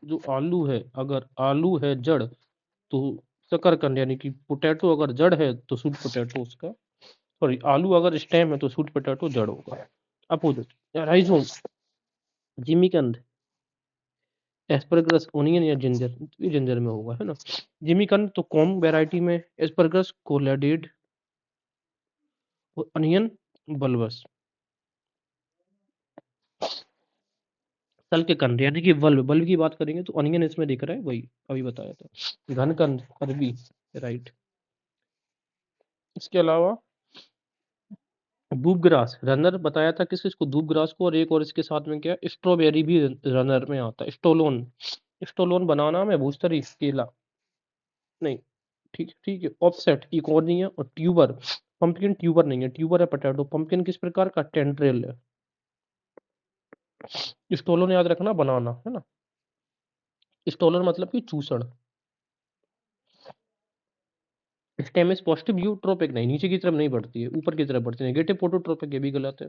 जो आलू है, अगर आलू है जड़, तो शकरकंद, यानी कि पोटैटो अगर जड़ है तो स्वीट पोटैटो उसका, सॉरी, आलू अगर स्टेम है तो स्वीट पोटैटो जड़ होगा। अपोजिट, राइजोम, जिमीकंद, एस्परगस, ओनियन या जिंजर, ये जिंजर में होगा, है ना। जिमीकंद तो कॉम वैरायटी में, एस्परगस कोलाडेड, और अनियन बल्बस। तल के कंद यानी कि बल्ब, बल्ब की बात करेंगे तो अनियन इसमें दिख रहा है, वही अभी बताया था। घनकंद अरबी, राइट। इसके अलावा दूबग्रास रनर बताया था, किस किसको? दूबग्रास को, और एक और इसके साथ में क्या, स्ट्रॉबेरी भी रनर में आता है। स्टोलोन, स्टोलोन बनाना में, भूस्तरी केला नहीं, ठीक है। ऑफसेट एक और नहीं है, और ट्यूबर, पंपकिन ट्यूबर नहीं है, ट्यूबर है पोटैटो। पंपकिन किस प्रकार का? टेंड्रिल है। स्टोलन याद रखना, बनाना है ना। स्टोलन मतलब कि चूसड़। स्टेम इज पॉजिटिव यूट्रोपिक नहीं, नीचे की तरफ नहीं बढ़ती है, ऊपर की तरफ बढ़ती है। नेगेटिव फोटोट्रोपिक, ये भी गलत है।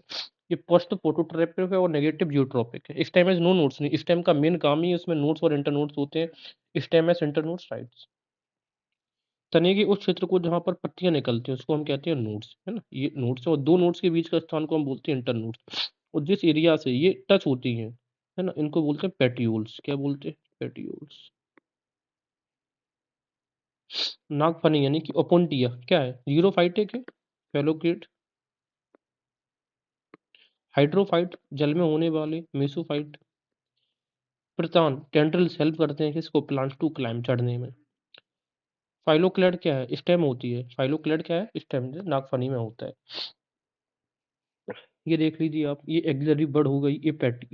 ये पॉजिटिव फोटोट्रोपिक है और नेगेटिव यूट्रोपिक है। स्टेम इज नो नोड्स नहीं, स्टेम का मेन काम ही उसमें नोड्स और इंटरनोड्स होते हैं। Stem S internodes rights. तने के उस क्षेत्र को जहां पर पत्तियां निकलती हैं उसको हम कहते हैं नोड्स, है ना। ये नोड्स है, और दो नोड्स के बीच का स्थान को हम बोलते हैं इंटरनोड्स। और जिस एरिया से ये टच होती हैं, है ना, इनको बोलते हैं पेट्यूल्स। क्या बोलते हैं? पेट्यूल्स। नागफनी यानी कि ओपोन्टिया क्या है? जीरोफाइटिक है। फेलोक्रेट। हाइड्रोफाइट जल में होने वाले। मेसोफाइट। प्रतान टेंड्रिल्स हेल्प करते हैं किसको? प्लांट टू क्लाइम, चढ़ने में। फाइलोक्लेड क्या है? स्टेम होती है। फाइलोक्लेड क्या है? स्टेम, नागफनी में होता है। ये देख लीजिए आप, ये एक्सिलरी बर्ड हो गई, ये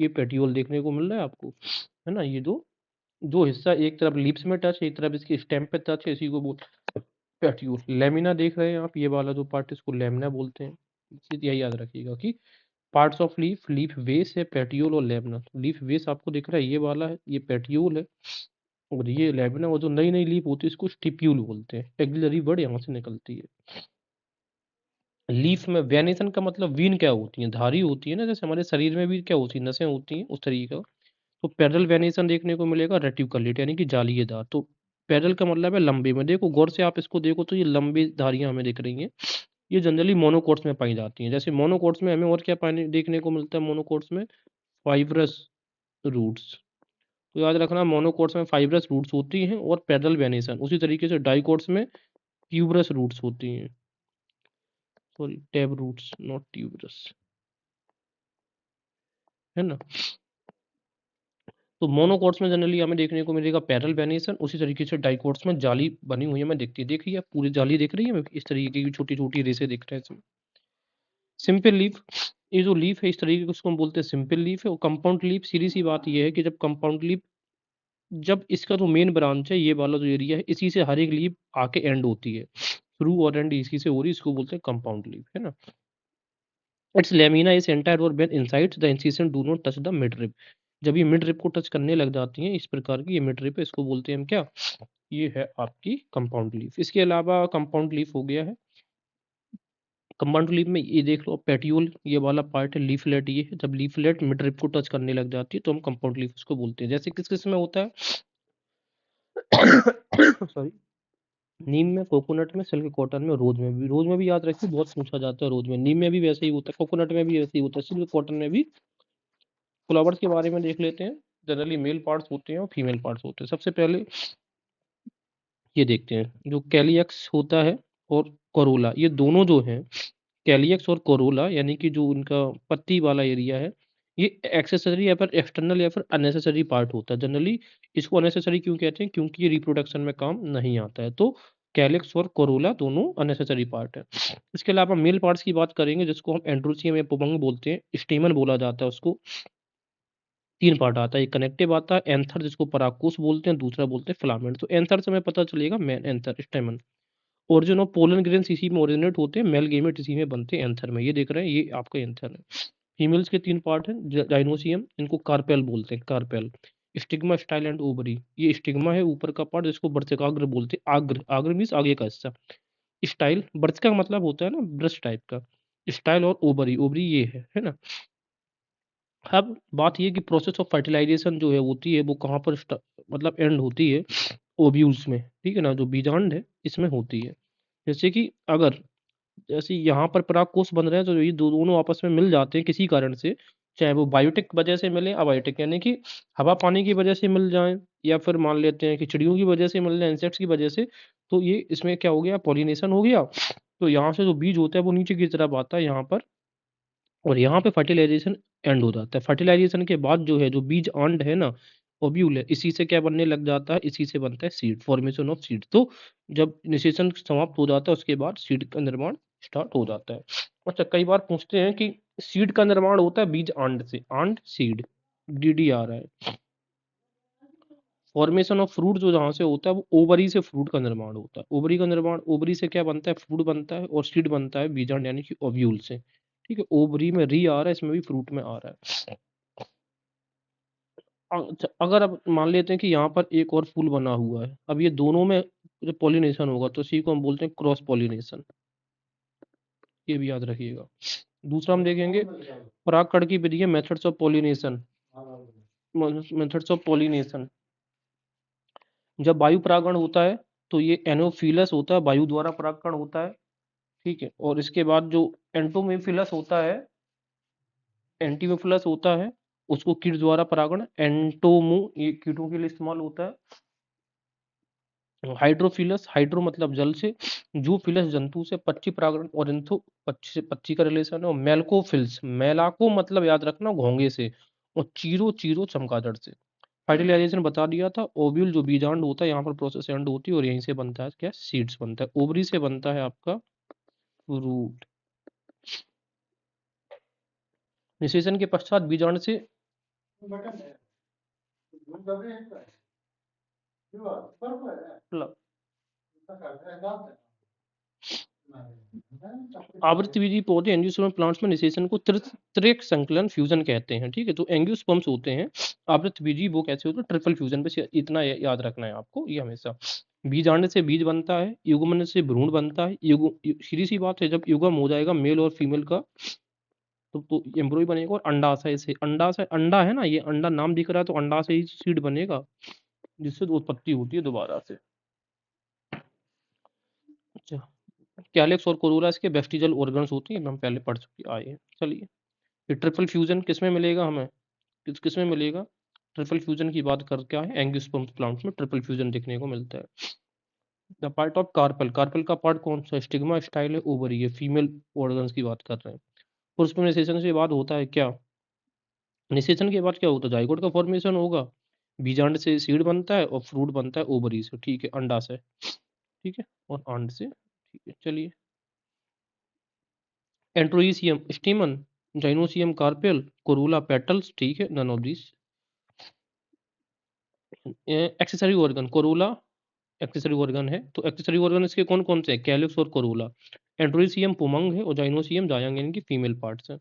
पेटियोल देखने को मिल रहा है आपको, है ना। ये दो दो हिस्सा, एक तरफ लीव्स में टच है, एक तरफ इसकी स्टेम पे टच है, इसी को बोल पेटियोल। लेमिना देख रहे हैं आप, ये वाला जो पार्ट इसको लेमिना बोलते हैं। यही याद रखिएगा कि parts of leaf, leaf base है, पेटियोल और लेमिना। लीफ बेस आपको दिख रहा है, ये वाला है, ये पेटियोल है, और ये लेमिना। और जो नई नई लीफ होती है इसको स्टिप्यूल बोलते हैं। एक्सिलरी वर्ड यहाँ से निकलती है। लीफ में वेनेसन का मतलब, वीन क्या होती है? धारी होती है ना, जैसे हमारे शरीर में भी क्या होती है, नसें होती हैं, उस तरीके का। तो पैरेलल वेनेसन देखने को मिलेगा, रेटिकुलेट यानी कि जालीदार। तो पैरेलल का मतलब है लंबे में। देखो गौर से आप इसको देखो तो ये लंबी धारियां हमें दिख रही हैं। ये जनरली मोनोकोट्स में पाई जाती हैं। जैसे मोनोकोट्स में हमें और क्या पाने देखने को मिलता है? मोनोकोट्स में फाइब्रस रूट्स। तो याद रखना, मोनोकोट्स में फाइब्रस रूट्स होती हैं और पैरेलल वेनेसन। उसी तरीके से डाइकोट्स में ट्यूबरस रूट्स होती हैं। Sorry, tap roots, not tuberous, है ना। तो मोनोकोट्स में जनरली हमें देखने को मिलेगा पैरेलल वेनेसन। उसी तरीके से डाइकोट्स में जाली बनी हुई हमें दिखती है। देखिए आप, पूरी जाली दिख रही है हमें, इस तरीके की छोटी छोटी रेसे दिख रहे हैं इसमें। सिंपल लीफ, ये जो लीफ है इस तरीके को उसको हम बोलते हैं सिंपल लीफ है। और कंपाउंड लीफ, सीधी सी बात ये है कि जब कंपाउंड लीफ, जब इसका जो मेन ब्रांच है, ये वाला जो एरिया है, इसी से हर एक लीफ आके एंड होती है। शुरू और एंड इसी से हो रही है, इसको बोलते हैं कंपाउंड लीफ, है ना। इट्स लेमिना इज एंटायर और when inside the incision do not touch the mid rib. जब ये मिड रिब को टच करने लग जाती हैं इस प्रकार की, ये मिड रिब है, इसको बोलते हैं हम क्या? ये है आपकी कंपाउंड लीफ। इसके अलावा कंपाउंड लीफ हो गया है। कंपाउंड लीफ में ये देख लो, पेटियोल ये वाला पार्ट है, लीफलेट ये है। जब लीफलेट मिड रिब को टच करने लग जाती है तो हम कंपाउंड लीफ उसको बोलते हैं। जैसे किस किस में होता है? सॉरी, नीम में, कोकोनट में, सिल्क कॉटन में, रोज में भी। रोज में भी याद रखिए, बहुत पूछा जाता है रोज में। नीम में भी वैसे ही होता है, कोकोनट में भी वैसे ही होता है, सिल्क कॉटन में भी। फ्लावर्स के बारे में देख लेते हैं। जनरली मेल पार्ट्स होते हैं और फीमेल पार्ट्स होते हैं। सबसे पहले ये देखते हैं, जो कैलियक्स होता है और कोरोला, ये दोनों जो हैं, कैलियक्स और कोरोला, यानी कि जो उनका पत्ती वाला एरिया है, ये एक्सेसरी या फिर एक्सटर्नल या फिर अननेसेसरी पार्ट होता है। जनरली इसको अननेसेसरी क्यों कहते हैं? क्योंकि ये रिप्रोडक्शन में काम नहीं आता है। तो कैलियक्स और कोरोला दोनों अननेसेसरी पार्ट है। इसके अलावा मेल पार्ट्स की बात करेंगे, जिसको हम एंड्रोसियम या पुबंग बोलते हैं, स्टेमन बोला जाता है उसको। तीन पार्ट आता है, एक कनेक्टिव आता है, एंथर जिसको परागकोश बोलते हैं, दूसरा बोलते हैं फिलामेंट। तो एंथर से हमें पता चलेगा main anther, स्टेमन। Origin of pollen grains इसी में ओरिजिनेट होते हैं, मेल गेमेट इसी में बनते हैं एंथर में। ये देख रहे हैं, ये आपका एंथर है। फीमेल्स के तीन पार्ट हैं, डायनोसियम, इनको कार्पेल बोलते हैं, carpel. Stigma, style and ovary, ये स्टिग्मा है ऊपर का पार्ट, जिसको वर्तिकाग्र बोलते हैं। आग्र, आग्र मीन्स आगे का हिस्सा। स्टाइल, वर्त का मतलब होता है ना ब्रश टाइप का। स्टाइल और ओवरी, ओवरी ये है ना। अब बात ये कि प्रोसेस ऑफ फर्टिलाइजेशन जो है होती है, वो कहाँ पर मतलब एंड होती है? ओव्यूल्स में, ठीक है ना, जो बीजांड है इसमें होती है। जैसे कि अगर, जैसे यहाँ पर परागकोश बन रहे हैं, तो ये दोनों आपस में मिल जाते हैं किसी कारण से, चाहे वो बायोटिक वजह से मिले, अबायोटिक यानी कि हवा पानी की वजह से मिल जाए, या फिर मान लेते हैं कि चिड़ियों की वजह से मिल जाए, इंसेक्ट्स की वजह से। तो ये इसमें क्या हो गया? पॉलिनेशन हो गया। तो यहाँ से जो बीज होता है वो नीचे की तरफ आता है यहाँ पर, और यहाँ पे फर्टिलाइजेशन एंड हो जाता है। फर्टिलाइजेशन के बाद जो है, जो बीज अंड है ना, ओव्यूल है, इसी से क्या बनने लग जाता है? इसी से बनता है सीड, फॉर्मेशन ऑफ सीड। तो जब इनिशिएशन समाप्त हो जाता है उसके बाद सीड का निर्माण स्टार्ट हो जाता है। अच्छा, कई बार पूछते हैं कि सीड का निर्माण होता है बीज अंड से, अंड सीड, डीडी आ रहा है। फॉर्मेशन ऑफ फ्रूट जो जहाँ से होता है वो ओवरी से फ्रूट का निर्माण होता है। ओवरी का निर्माण, ओवरी से क्या बनता है, फ्रूट बनता है, और सीड बनता है बीजांड यानी कि ओव्यूल से। ठीक है, ओवरी में री आ रहा है, इसमें भी फ्रूट में आ रहा है। अच्छा, अगर अब मान लेते हैं कि यहाँ पर एक और फूल बना हुआ है, अब ये दोनों में जो पॉलिनेशन होगा तो इसी को हम बोलते हैं क्रॉस पॉलिनेशन, ये भी याद रखिएगा। दूसरा हम देखेंगे परागकण की विधि है, methods of pollination. Methods of pollination, जब वायु परागण होता है तो ये एनोफिलस होता है, वायु द्वारा परागकण होता है। ठीक है, और इसके बाद जो एंटोमेफिलस होता है, एंटीमेफिलस होता है, उसको कीट द्वारा परागण, एंटोमो ये कीटों के लिए इस्तेमाल होता है। हाइड्रोफिलस, हाइड्रो मतलब जल से, जूफिलस जंतु से, पक्षी परागण, और इंथो पक्षी से, पक्षी का रिलेशन है। और मेलकोफिल्स, मेलाको मतलब याद रखना घोंगे से, और चीरो चीरो चमगादड़ से। फर्टिलाइजेशन बता दिया था, ओव्यूल जो बीजांड होता है यहाँ पर प्रोसेस एंड होती है, और यहीं से बनता है क्या, सीड्स बनता है। ओवरी से बनता है आपका फ्रूट। निषेचन के पश्चात बीजांड से आवृतबीजी पौधे एंजियोस्पर्म प्लांट्स में निषेचन को त्रिक संकलन फ्यूजन कहते हैं। ठीक है, तो एंजियोस्पर्म्स होते हैं आवृतबीजी, वो कैसे होते हैं, ट्रिपल फ्यूजन। बस इतना याद रखना है आपको, ये हमेशा। बीजांड से बीज बनता है, युग्मन से भ्रूण बनता है। सीधी सी बात है, जब युग्म हो जाएगा मेल और फीमेल का तो एम्ब्रॉय बनेगा, और अंडाशय से, अंडाशय अंडा है ना, ये अंडा नाम दिख रहा है, तो अंडाशय ही सीड बनेगा, जिससे उत्पत्ति होती है दोबारा से। अच्छा, कैलेक्स और कोरोला इसके वेस्टिजल ऑर्गन्स होती हैं, हम पहले पढ़ चुके आए हैं। चलिए, ये ट्रिपल फ्यूजन किसमें मिलेगा हमें, किसमें मिलेगा, ट्रिपल फ्यूजन की बात कर, क्या है, एंजियोस्पर्म प्लांट्स में ट्रिपल फ्यूजन देखने को मिलता है। The part of carpel, carpel का पार्ट कौन सा, स्टिग्मा स्टाइल है, ओवरी है, फीमेल ऑर्गन्स की बात कर रहे हैं। पुष्प में निषेचन से बाद होता है क्या, निषेचन के बाद क्या होता है, जाइगोट का फॉर्मेशन होगा, बीजांड से सीड बनता है, और फ्रूट बनता है ओवरी से। ठीक है, अंडा से। ठीक है, और अंड से। ठीक है, चलिए, androecium stamen, gynoecium carpel, corolla petals. ठीक है, none of this. Accessory organ, corolla accessory organ है, तो एक्सेसरी ऑर्गन इसके कौन कौन से हैं, कैलिक्स और कोरोला। एंड्रोसियम पुमंग है, और जाइनोसियम जायंग यानी कि फीमेल पार्ट्स हैं।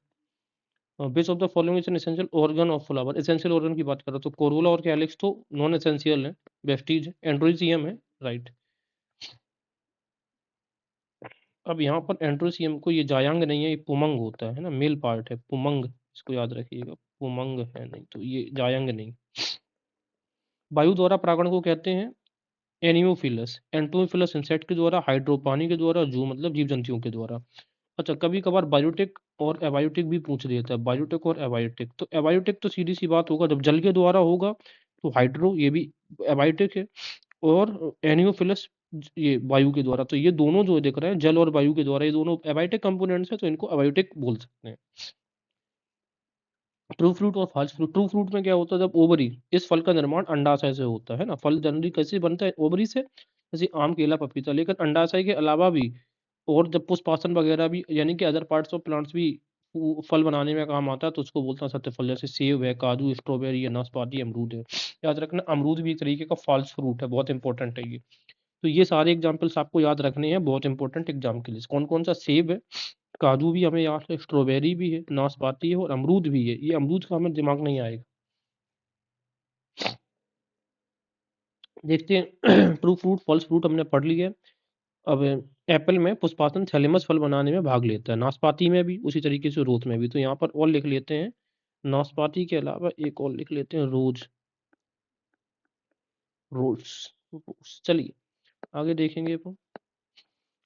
Base of the following is an essential organ of flower, essential organ की बात कर रहा तो कोरोला और कैलिक्स तो नॉन एसेंशियल है, वेस्टीज है, एंड्रोसियम है, राइट। अब यहाँ पर एंड्रोसियम को, ये जायांग नहीं है, ये पुमंग होता है ना, मेल पार्ट है, पुमंग, इसको याद रखिएगा, पुमंग है नहीं तो ये जायांग नहीं। वायु द्वारा परागण को कहते हैं एनियोफिलस, एंटोफिलस इंसेक्ट के द्वारा, हाइड्रोपानी के द्वारा, जू मतलब जीव जंतुओं के द्वारा। अच्छा, कभी कभार बायोटिक और एबायोटिक भी पूछ देता है, बायोटिक और एबायोटिक। तो एबायोटिक तो सीधी सी बात होगा, जब जल के द्वारा होगा तो हाइड्रो, ये भी एबायोटिक है, और एनियोफिलस ये वायु के द्वारा। तो ये दोनों जो दिख रहे हैं, जल और वायु के द्वारा, ये दोनों एबायोटिक कंपोनेंट्स है, तो इनको एबायोटिक बोल सकते हैं। ट्रू फ्रूट और फॉल्स फ्रूट, ट्रू फ्रूट में क्या होता है, जब ओवरी, इस फल का निर्माण अंडाशय से होता है ना, फल जनरली कैसे बनता है, ओवरी से, जैसे आम, केला, पपीता। लेकिन अंडाशय के अलावा भी, और जब पुष्पासन वगैरह भी, यानी कि अदर पार्ट्स ऑफ प्लांट्स भी फल बनाने में काम आता है, तो उसको बोलते हैं सत्य फल, जैसे सेब है, काजू, स्ट्रॉबेरी है, नाशपाती, अमरूद है। याद रखना, अमरूद भी एक तरीके का फॉल्स फ्रूट है, बहुत इंपॉर्टेंट है ये। तो ये सारे एग्जाम्पल्स आपको याद रखने हैं, बहुत इंपॉर्टेंट एग्जाम के लिए। कौन कौन सा, सेब है, काजू भी हमें याद है, स्ट्रॉबेरी भी है, नाशपाती है, और अमरूद भी है। ये अमरूद का हमें दिमाग नहीं आएगा। देखते हैं ट्रू फ्रूट फॉल्स फ्रूट हमने पढ़ लिया है। अब एप्पल में पुष्पासन थैलेमस फल बनाने में भाग लेता है, नाशपाती में भी उसी तरीके से, रोज में भी। तो यहाँ पर और लिख लेते हैं, नाशपाती के अलावा एक और लिख लेते हैं, रोज, रोज, चलिए आगे देखेंगे अपन।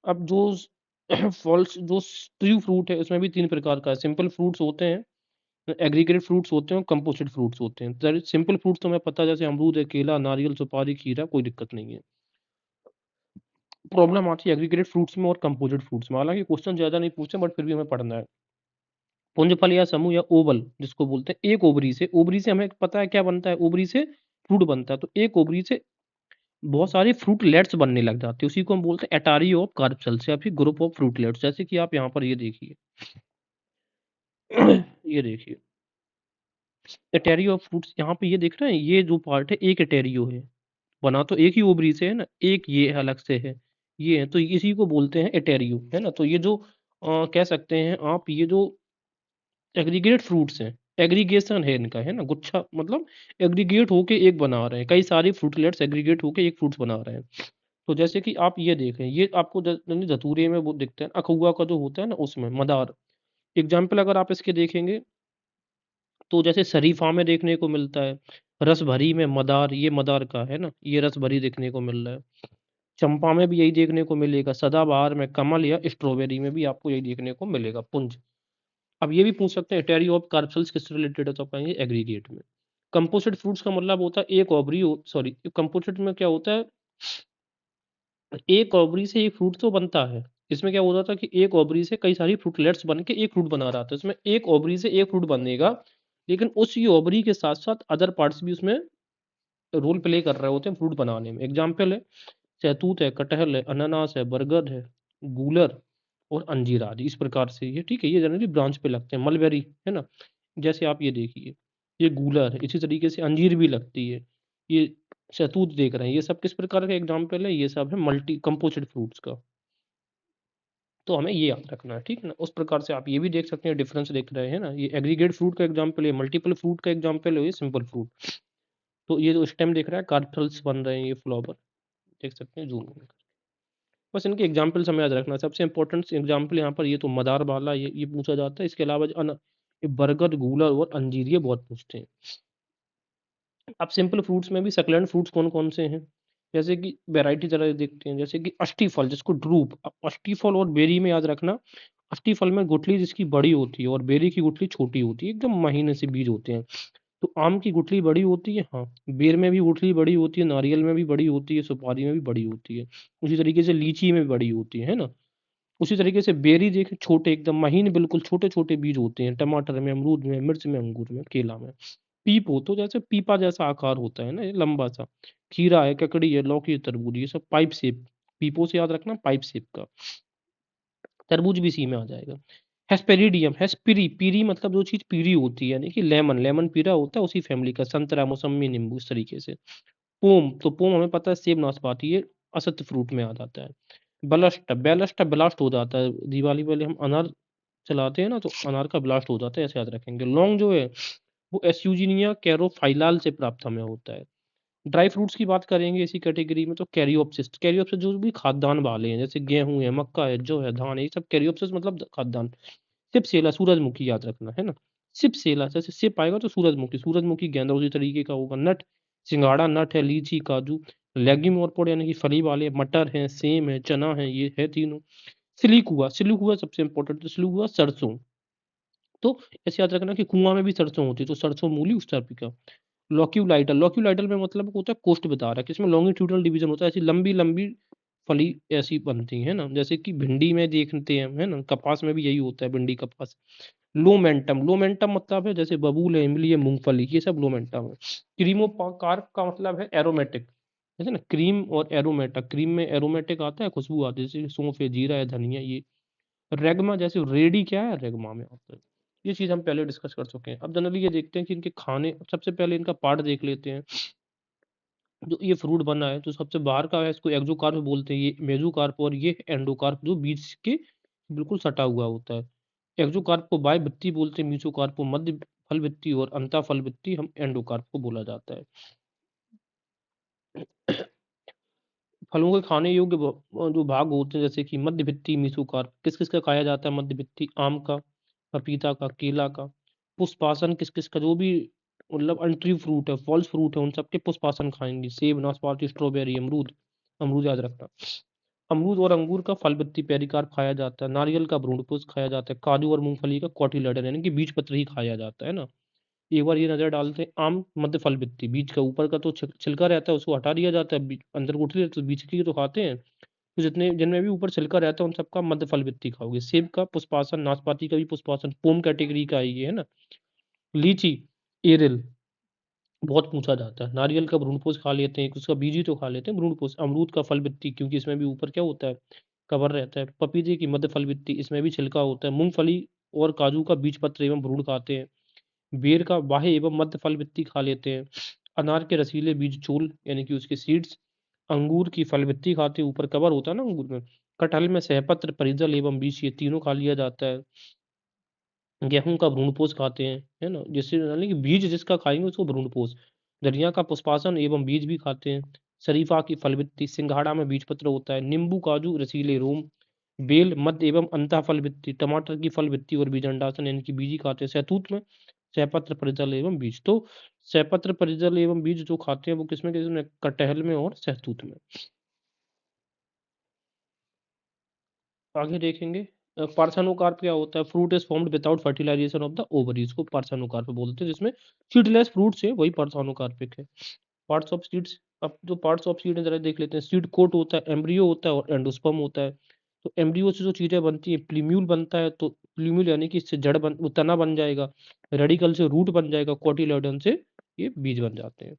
अब जो फॉल्स, जो ट्रू फ्रूट है, उसमें भी तीन प्रकार का है। सिंपल फ्रूट्स होते हैं, एग्रीगेट फ्रूट्स होते हैं, और कंपोजिट फ्रूट्स होते हैं। सिंपल फ्रूट्स तो हमें पता है, जैसे अमरूद है, केला, नारियल, सुपारी, खीरा, कोई दिक्कत नहीं है। प्रॉब्लम आती है एग्रीगेटेड फ्रूट्स में और कंपोजिट फ्रूट्स में। हालांकि क्वेश्चन ज्यादा नहीं पूछते, बट फिर भी हमें पढ़ना है। पुंज फल या समूह या ओवल जिसको बोलते हैं, एक ओवरी से, ओवरी से हमें पता है क्या बनता है, ओवरी से फ्रूट बनता है। तो एक ओवरी से बहुत सारे फ्रूटलेट्स बनने लग जाते हैं, उसी को हम बोलते हैं एटारी ऑफ कार्पसेल्स, या फिर ग्रुप ऑफ फ्रूटलेट्स। जैसे कि आप यहाँ पर ये देखिए ये देखिए, एटेरियो ऑफ फ्रूट्स, यहाँ पे ये देख रहे हैं, ये जो पार्ट है, एक एटेरियो है, बना तो एक ही ओवरी से है ना, एक ये अलग से है, ये है, तो इसी को बोलते हैं एटेरियो, है ना। तो ये जो कह सकते हैं आप, ये जो एग्रीगेट फ्रूट्स हैं, एग्रीगेशन है इनका, है ना, गुच्छा मतलब एग्रीगेट होके एक बना रहे हैं, कई सारे फ्रूटलेट्स एग्रीगेट होके एक फ्रूट्स बना रहे हैं। तो जैसे कि आप ये देखें, ये आपको धतूरे में वो दिखते हैं, अखुआ का जो होता है ना उसमें मदार। एग्जाम्पल अगर आप इसके देखेंगे तो जैसे शरीफा में देखने को मिलता है, रस भरी में मदार, ये मदार का है ना, ये रस भरी देखने को मिल रहा है। चंपा में भी यही देखने को मिलेगा, सदाबहार में कमल या स्ट्रॉबेरी में भी आपको यही देखने को मिलेगा, पुंज। अब ये भी पूछ सकते हैं टेरी ऑफ कार्पल्स किससे रिलेटेड है, तो पाएंगे एग्रीगेट में। कंपोजिट फ्रूट्स का मतलब होता है एक ओवरी, सॉरी कंपोजिट में क्या होता है, एक ओवरी से एक फ्रूट तो बनता है। इसमें क्या होता था कि एक ओवरी से कई सारी फ्रूटलेट्स बन के एक फ्रूट बना रहा था, इसमें एक ओवरी से एक फ्रूट बनेगा, लेकिन उस ओवरी के साथ साथ अदर पार्ट्स भी उसमें रोल प्ले कर रहे होते हैं फ्रूट बनाने में। एग्जाम्पल है सहतूत है, कटहल है, अनानास है, बरगद है, गूलर और अंजीर आदि। इस प्रकार से ये ठीक है, ये जनरली ब्रांच पे लगते हैं, मलबेरी है ना, जैसे आप ये देखिए, ये गूलर है, इसी तरीके से अंजीर भी लगती है, ये शहतूत देख रहे हैं, ये सब किस प्रकार के एग्जाम्पल है, ये सब है मल्टी कंपोजिट फ्रूट्स का। तो हमें ये याद रखना है, ठीक है ना। उस प्रकार से आप ये भी देख सकते हैं, डिफरेंस देख रहे हैं ना, ये एग्रीगेट फ्रूट का एग्जाम्पल है, मल्टीपल फ्रूट का एग्जाम्पल है, ये सिंपल फ्रूट। तो ये जो स्टेम देख रहा है, कार्पेल्स बन रहे हैं, ये फ्लावर देख सकते हैं जूम में। बस इनके एग्जाम्पल्स हमें याद रखना है। सबसे इंपॉर्टेंट एग्जाम्पल यहाँ पर ये तो मदार वाला ये पूछा जाता है। इसके अलावा ये बरगद, गूलर और अंजीर ये बहुत पूछते हैं। अब सिंपल फ्रूट्स में भी सक्लेंट फ्रूट्स कौन कौन से हैं, जैसे कि वैरायटी तरह देखते हैं, जैसे कि अष्टी फल जिसको ड्रूप। अब अष्टी फल और बेरी में याद रखना, अष्टी फल में गुठली जिसकी बड़ी होती है और बेरी की गुठली छोटी होती है, एकदम महीने से बीज होते हैं। तो आम की गुठली बड़ी होती है, हाँ, बेर में भी गुठली बड़ी होती है, नारियल में भी बड़ी होती है, सुपारी में भी बड़ी होती है, उसी तरीके से लीची में भी बड़ी होती है ना। उसी तरीके से बेरी देखें, छोटे एकदम महीन बिल्कुल छोटे छोटे बीज होते हैं, टमाटर में, अमरूद में, मिर्च में, अंगूर में, केला में। पीप हो तो जैसे पीपा जैसा आकार होता है ना, ये लंबा सा। खीरा है, ककड़ी है, लौकी है, तरबूज, ये सब पाइप शेप, पीपो से याद रखना, पाइप शेप का। तरबूज भी सी में आ जाएगा। हेस्पेरिडियम, हेस्पिरी, पीरी मतलब जो चीज पीरी होती है, यानी कि लेमन, लेमन पीरा होता है, उसी फैमिली का। संतरा, मौसमी, नींबू, इस तरीके से। पोम, तो पोम हमें पता है सेब, नाशपाती, ये असत्य फ्रूट में आ जाता है। बलस्ट, बेलस्ट ब्लास्ट हो जाता है, दिवाली वाले हम अनार चलाते हैं ना, तो अनार का ब्लास्ट हो जाता है, ऐसे याद रखेंगे। लौंग जो है वो एस्यूजिनिया कैरोफाइलाल से प्राप्त हमें होता है। ड्राई फ्रूट्स की बात करेंगे इसी कैटेगरी में, तो कैरियोप्सिस, कैरियोप्सिस जो भी खाद्यान्न वाले हैं, जैसे गेहूं है, मक्का है, जो है, धान है, ये सब कैरियोप्सिस मतलब खाद्यान्न। सिपसेला, सूरजमुखी याद रखना है ना, सिपसेला, जैसे सिप आएगा तो सूरजमुखी, सूरजमुखी गेंदा उसी तरीके का होगा। नट, सिंगाड़ा नट है, लीची, काजू। लेग्यूम और पोड यानी कि फली वाले, मटर है, सेम है, चना है, ये है तीनों। सिलिक हुआ, सिलिक हुआ सबसे इंपॉर्टेंट, तो सिलिक हुआ सरसों। तो ऐसे याद रखना कि कुआं में भी सरसों होती है, तो सरसों मूली उस टाइप का। लॉक्यूलाइटल, लॉक्यूलाइटल में मतलब होता है कोष्ठ बता रहा है, किसमें लॉन्गिट्यूडल डिवीजन होता है, ऐसी लंबी लंबी फली ऐसी बनती है ना, जैसे कि भिंडी में देखते हैं, है ना, कपास में भी यही होता है, भिंडी कपास। लोमेंटम, लोमेंटम मतलब है जैसे बबूल है, इमली है, मूंगफली, ये सब लोमेंटम है। क्रीमो कार्प का मतलब है एरोमेटिक, जैसे ना क्रीम और एरोमेटा, क्रीम में एरोमेटिक आता है, खुशबू आती है, जैसे सौंफ है, जीरा है, धनिया, ये। रेगमा, जैसे रेडी क्या है, रेगमा में आता है। ये चीज हम पहले डिस्कस कर चुके हैं। अब जनरली ये देखते हैं कि इनके खाने, सबसे पहले इनका पार्ट देख लेते हैं। जो ये फ्रूट बना है, तो सबसे बाहर का है, इसको एक्सोकार्प बोलते हैं, ये मेसोकार्प, और ये एंडोकार्प जो बीज के बिल्कुल सटा हुआ होता है। एक्सोकार्प को बाह्य भित्ति बोलते हैं, मेसोकार्प को मध्य फल भित्ति, और अंतः फल भित्ति हम एंडोकार्प को बोला जाता है। फलों के खाने योग्य जो भाग होते हैं, जैसे कि मध्य भित्ति, मेसोकार्प, किस किस का खाया जाता है मध्य भित्ति, आम का, पपीता का, केला का। पुष्पासन किस किस का, जो भी मतलब अंट्री फ्रूट है, फॉल्स फ्रूट है, उन सबके पुष्पासन खाएंगे, सेब, नाशपाती, स्ट्रॉबेरी, अमरूद। अमरूद याद रखना। अमरूद और अंगूर का फल बत्ती पेरिकार्प खाया जाता है। नारियल का भ्रूणपोष खाया जाता है। काजू और मूंगफली का कॉटिलेडन यानी कि बीज पत्र ही खाया जाता है ना। एक बार ये नजर डालते हैं, आम मध्य फल बित्ती, बीज का ऊपर का तो छिलका रहता है, उसको हटा दिया जाता है, अंदर गुठली रहती है, तो बीज की तो खाते हैं। तो जितने जिनमें भी ऊपर छिलका रहता है उन सबका मध्य फल बित्ती खाओगे। सेब का पुष्पासन, नाशपाती का भी पुष्पासन, पोम कैटेगरी का है ये, है ना। लीची, एरिल, बहुत पूछा जाता है। नारियल का भ्रूणपोष खा लेते हैं, उसका बीज ही तो खा लेते हैं भ्रूणपोष। अमरूद का फल बित्ती, क्योंकि इसमें भी ऊपर क्या होता है, कवर रहता है। पपीते की मध्य फल बित्ती, इसमें भी छिलका होता है। मूंगफली और काजू का बीज पत्र एवं भ्रूण खाते हैं। बेर का बाह्य एवं मध्य फल बित्ती खा लेते हैं। अनार के रसीले बीज चूल यानी कि उसके सीड्स, अंगूर की फलवृत्ति खाते हैं, ऊपर कवर होता है ना अंगूर में। कटहल में सहपत्र, परिजल एवं बीज ये तीनों खा लिया जाता है। गेहूं का भ्रूणपोष खाते हैं, है ना, जिससे यानी कि बीज जिसका खाएंगे उसको भ्रूणपोष। धनिया का पुष्पासन एवं बीज भी खाते हैं। शरीफा की फलवृत्ति, सिंघाड़ा में बीज पत्र होता है। नींबू, काजू, रसीले रोम, बेल, मध्य एवं अंतः फलवृत्ति, टमाटर की फलवृत्ति और बीज अंडासन यानी कि बीज ही खाते हैं। सहतूत में सहपत्र, परिजल एवं बीज। तो सहपत्र, परिजल एवं बीज जो खाते हैं वो किसमें किसमें? कटहल में और सहतूत में। आगे देखेंगे। पार्थेनोकार्प क्या होता है? Fruit is formed without fertilisation of the ovaries को पार्थेनोकार्प बोलते हैं, जिसमें सीडलेस फ्रूट्स है वही पार्थेनोकार्पिक है। पार्ट्स ऑफ सीड्स, अब जो पार्ट्स ऑफ सीड है जरा देख लेते हैं। सीड कोट होता है, एम्ब्रियो होता है और एंडोस्पर्म होता है। तो एम्ब्रियो से जो चीजें बनती है, प्लीम्यूल बनता है, तो प्लीम्यूल यानी कि इससे जड़ बन, वो तना बन जाएगा। रेडिकल से रूट बन जाएगा, कोटिलेडन से ये बीज बन जाते हैं।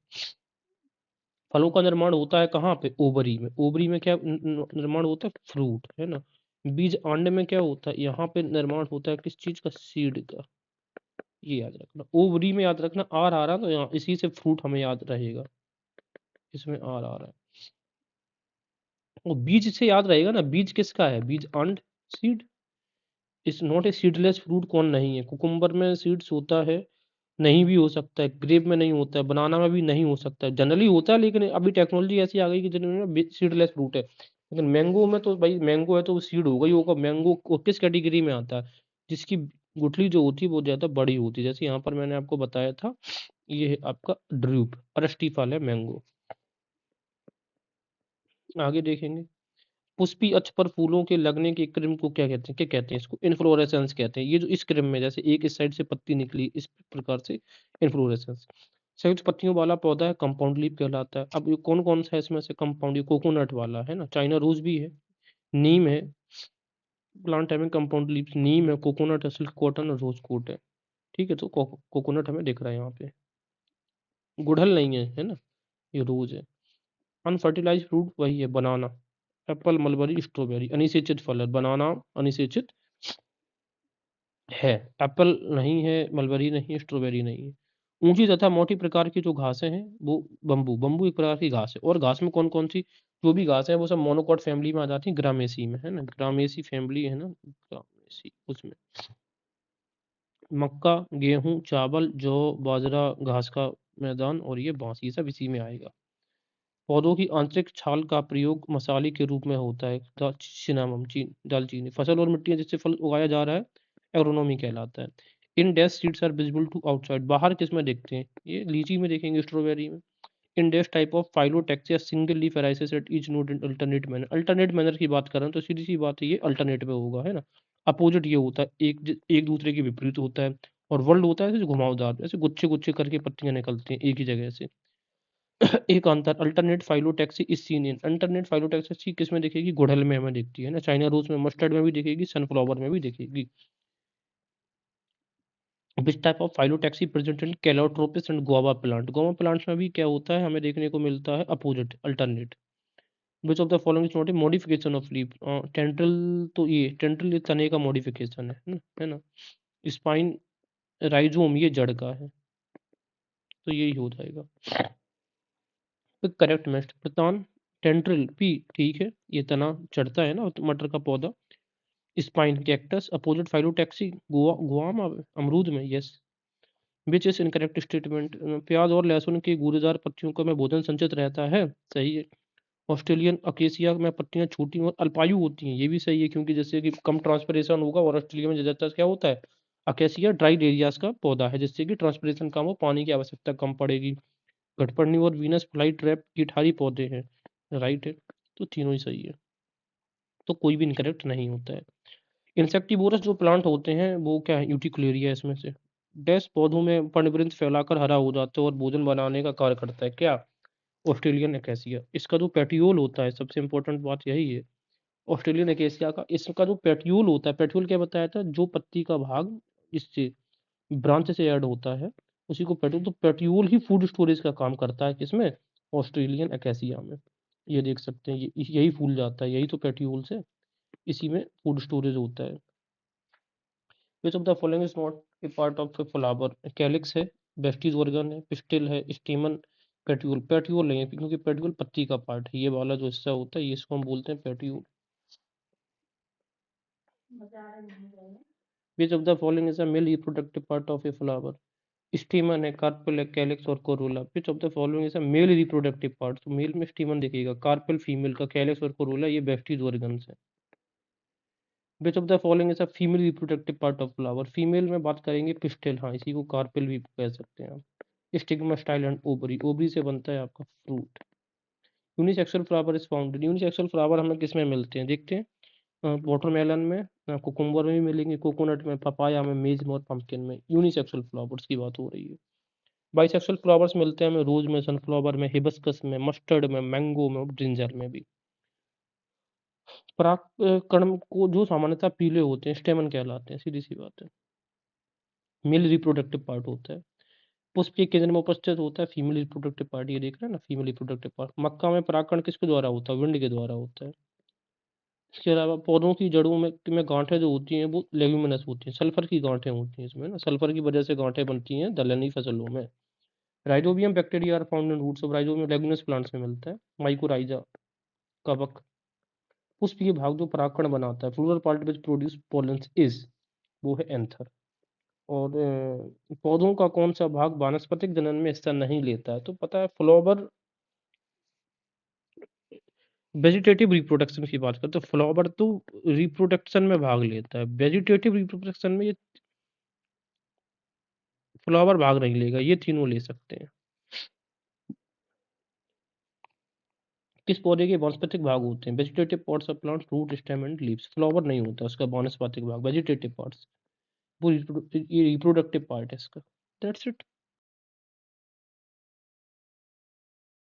फलों का निर्माण होता है कहाँ पे? ओवरी में। ओवरी में क्या निर्माण होता है? फ्रूट, है ना। बीज अंड में क्या होता है? यहाँ पे निर्माण होता है किस चीज का? सीड का। ये याद रखना, ओवरी में याद रखना। आर आ रहा तो यहाँ इसी से फ्रूट हमें याद रहेगा, इसमें आर आ रहा है। और बीज से याद रहेगा ना, बीज किसका है? बीज and, seed is not a seedless fruit. कौन नहीं है? कुकुम्बर में सीड्स होता है, नहीं भी हो सकता है। ग्रेप में नहीं होता है, बनाना में भी नहीं हो सकता है। जनरली होता है, लेकिन अभी टेक्नोलॉजी ऐसी आ गई कि जिनमें सीडलेस फ्रूट है। लेकिन मैंगो में तो भाई, मैंगो है तो वो सीड होगा ही होगा। मैंगो को किस कैटेगरी में आता है? जिसकी गुठली जो होती है वो ज्यादा बड़ी होती है, जैसे यहाँ पर मैंने आपको बताया था। ये है आपका ड्रूप, अरस्टी फल है मैंगो। आगे देखेंगे। पुष्पी अक्ष पर फूलों के लगने के क्रम को क्या कहते हैं? क्या कहते हैं इसको? इन्फ्लोरेसेंस कहते हैं। ये जो इस क्रम में, जैसे एक इस साइड से पत्ती निकली, इस प्रकार से इन्फ्लोरेसेंस। संयुक्त पत्तियों वाला पौधा है, कंपाउंड लीफ कहलाता है। अब ये कौन कौन सा है इसमें से कंपाउंड? ये कोकोनट वाला है ना, चाइना रोज भी है, नीम है। प्लांट है में कंपाउंड लीफ, नीम है, कोकोनट है, सिल्क कॉटन और रोज कोट है। ठीक है, तो कोकोनट हमें दिख रहा है यहाँ पे। गुड़हल नहीं है, है ना, ये रोज है। अनफर्टिलाइज फ्रूट वही है, बनाना। Apple, mulberry, strawberry. अनिषेचित फल है बनाना, अनिषेचित है। एप्पल नहीं है, मलबरी नहीं है, स्ट्रॉबेरी नहीं है। ऊंची तथा मोटी प्रकार की जो घासें हैं वो बम्बू, बम्बू एक प्रकार की घास है। और घास में कौन कौन सी जो भी घास है वो सब मोनोकॉट फैमिली में आ जाती है, ग्रामेसी में, है ना। ग्रामेसी फैमिली है ना, ग्रामेसी उसमें। मक्का, गेहूं, चावल, जौ, बाजरा, घास का मैदान और ये बांस, ये सब इसी में आएगा। पौधों की आंतरिक छाल का प्रयोग मसाले के रूप में होता है, सिनामम, दालचीनी। फसल और मिट्टी जिससे फल उगाया जा रहा है, एग्रोनॉमी कहलाता है। In dash seeds are visible to outside, बाहर किस में देखते हैं? ये लीची में देखेंगे, स्ट्रॉबेरी में। In dash type of phyllotaxy single leaf arises at each node in alternate manner. Alternate manner की बात कर रहे हैं तो सीधी सी बात है, ये अल्टरनेट में होगा, है ना। अपोजिट ये होता है, एक दूसरे के विपरीत होता है। और वर्ल्ड होता है ऐसे घुमावदार, ऐसे गुच्छे गुच्छे करके पत्तियां निकलती हैं एक ही जगह से। एक अंतर, alternate phyllotaxy is seen in, alternate phyllotaxy किस में दिखेगी? गुड़हल में हमें दिखती है ना, चाइना रोज में, मस्टर्ड में भी दिखेगी, सनफ्लावर में भी दिखेगी। Which type of phyllotaxy present in Calotropis and guava plant? Guava plants में भी क्या होता है हमें देखने को मिलता है? Opposite, alternate. Which of the following is not A modification of leaf? Tendril, तो ये टेंड्रिल ये तने का मॉडिफिकेशन है ना। स्पाइन, राइजोम ये जड़ का है, तो यही हो जाएगा। करेक्ट मिस्टर प्रतान, टेंड्रिल पी, ठीक है, ये तना चढ़ता है ना मटर का पौधा। Spine, cactus. Opposite phyllotaxy, Guam, अमरूद में, yes. Which is incorrect statement? प्याज और लहसुन की गूदेदार पत्तियों का में भोजन संचित रहता है, सही है। ऑस्ट्रेलियन अकेसिया में पत्तियां छोटी और अल्पायु होती हैं, ये भी सही है, क्योंकि जैसे कि कम ट्रांसपिरेशन होगा। और ऑस्ट्रेलिया में ज्यादातर क्या होता है? अकेसिया ड्राई एरियाज का पौधा है, जिससे कि ट्रांसपिरेशन कम हो, पानी की आवश्यकता कम पड़ेगी। घटपर्णी और वीनस फ्लाई ट्रैप गिठारी पौधे हैं, राइट है। तो तीनों ही सही है, तो कोई भी इनकरेक्ट नहीं होता है। इंसेक्टिवोरस जो प्लांट होते हैं वो क्या है? यूटिक्युलेरिया इसमें से। डैश पौधों में पर्णवृंत फैलाकर हरा हो जाता है और भोजन बनाने का कार्य करता है, क्या? Australian acacia. इसका जो पेट्यूल होता है, सबसे इंपॉर्टेंट बात यही है ऑस्ट्रेलियन एकेसिया का, इसका जो पेट्यूल होता है, पेट्यूल क्या बताया था? जो पत्ती का भाग इससे ब्रांच से ऐड होता है, उसी को पेट्यूल। तो पेट्यूल ही फूड स्टोरेज का काम करता है, किसमें? ऑस्ट्रेलियन एकेसिया में। ये देख सकते हैं, यही फूल जाता है, यही तो पेट्यूल से, इसी में फूड स्टोरेज होता है। Which of the following is not A part of a flower? Calyx है, वेस्टिज ऑर्गन है, पिस्टिल है, स्टेमन, पेट्यूल, पेट्यूल नहीं है क्योंकि पेट्यूल पत्ती का पार्ट है, ये वाला जो हिस्सा होता है ये इसको हम बोलते हैं petiole. Which of the following is a male reproductive part of a flower? Stamen है, कार्पेल है, कैलिक्स और corolla. Which of the following is a male reproductive part? तो मेल में स्टीमन दिखेगा, कार्पेल फीमेल का, कैलिक्स और कोरोला ये वेस्टीज ऑर्गन्स है। Which of the following is a female reproductive part of flower? Female में बात करेंगे पिस्टिल, हाँ इसी को कार्पेल भी कह सकते हैं आप। Stigma, style and ovary, ovary से बनता है आपका fruit. Unisexual flower is found, unisexual flower हमें किस में मिलते हैं देखते हैं, वाटरमेलन में, कुकुम्बर में भी मिलेंगे, कोकोनट में, पपाया में, मेज में और पंपकिन में। यूनिसेक्सुअल फ्लावर्स की बात हो रही है। बाइसेक्सुअल फ्लावर्स मिलते हैं हमें रोज में, सनफ्लावर में, हिबिस्कस में, मस्टर्ड में, मैंगो में और ब्रिंजल में भी। पराग कण को जो सामान्यतः पीले होते हैं स्टेमन कहलाते हैं, सीधी सी बात है। मेल रिप्रोडक्टिव पार्ट होता है। पुष्प के केंद्र में उपस्थित होता है फीमेल रिप्रोडक्टिव पार्ट, ये देख रहे हैं ना, फीमेल रिप्रोडक्टिव पार्ट। मक्का में परागकण किसके द्वारा होता है? विंड के द्वारा होता है। इसके अलावा पौधों की जड़ों में गांठें जो होती हैं वो लेग्यूमिनस होती हैं, सल्फर की गांठें होती हैं इसमें ना, सल्फर की वजह से गांठें बनती हैं दलहनी फसलों में। Rhizobium bacteria are found in roots of, rhizobium leguminous plants में मिलता है। माइकोराइजा, कवक। पुष्प के भाग जो परागकण बनाता है, floral part which produce pollens is, वो है एंथर। और पौधों का कौन सा भाग वानस्पतिक जनन में हिस्सा नहीं लेता है? तो पता है फ्लावर, वेजिटेटिव रिप्रोडक्शन की बात करते हैं, फ्लावर तो रिप्रोडक्शन में भाग लेता है, वेजिटेटिव रिप्रोडक्शन में ये फ्लावर भाग नहीं लेगा, ये तीनों ले सकते हैं। किस पौधे के वानस्पतिक भाग होते हैं? Vegetative parts of plant, root, stem and leaves. Flower नहीं होता उसका वानस्पतिक भाग, वेजिटेटिव पार्ट्स, वो ये रिप्रोडक्टिव पार्ट है इसका। That's it.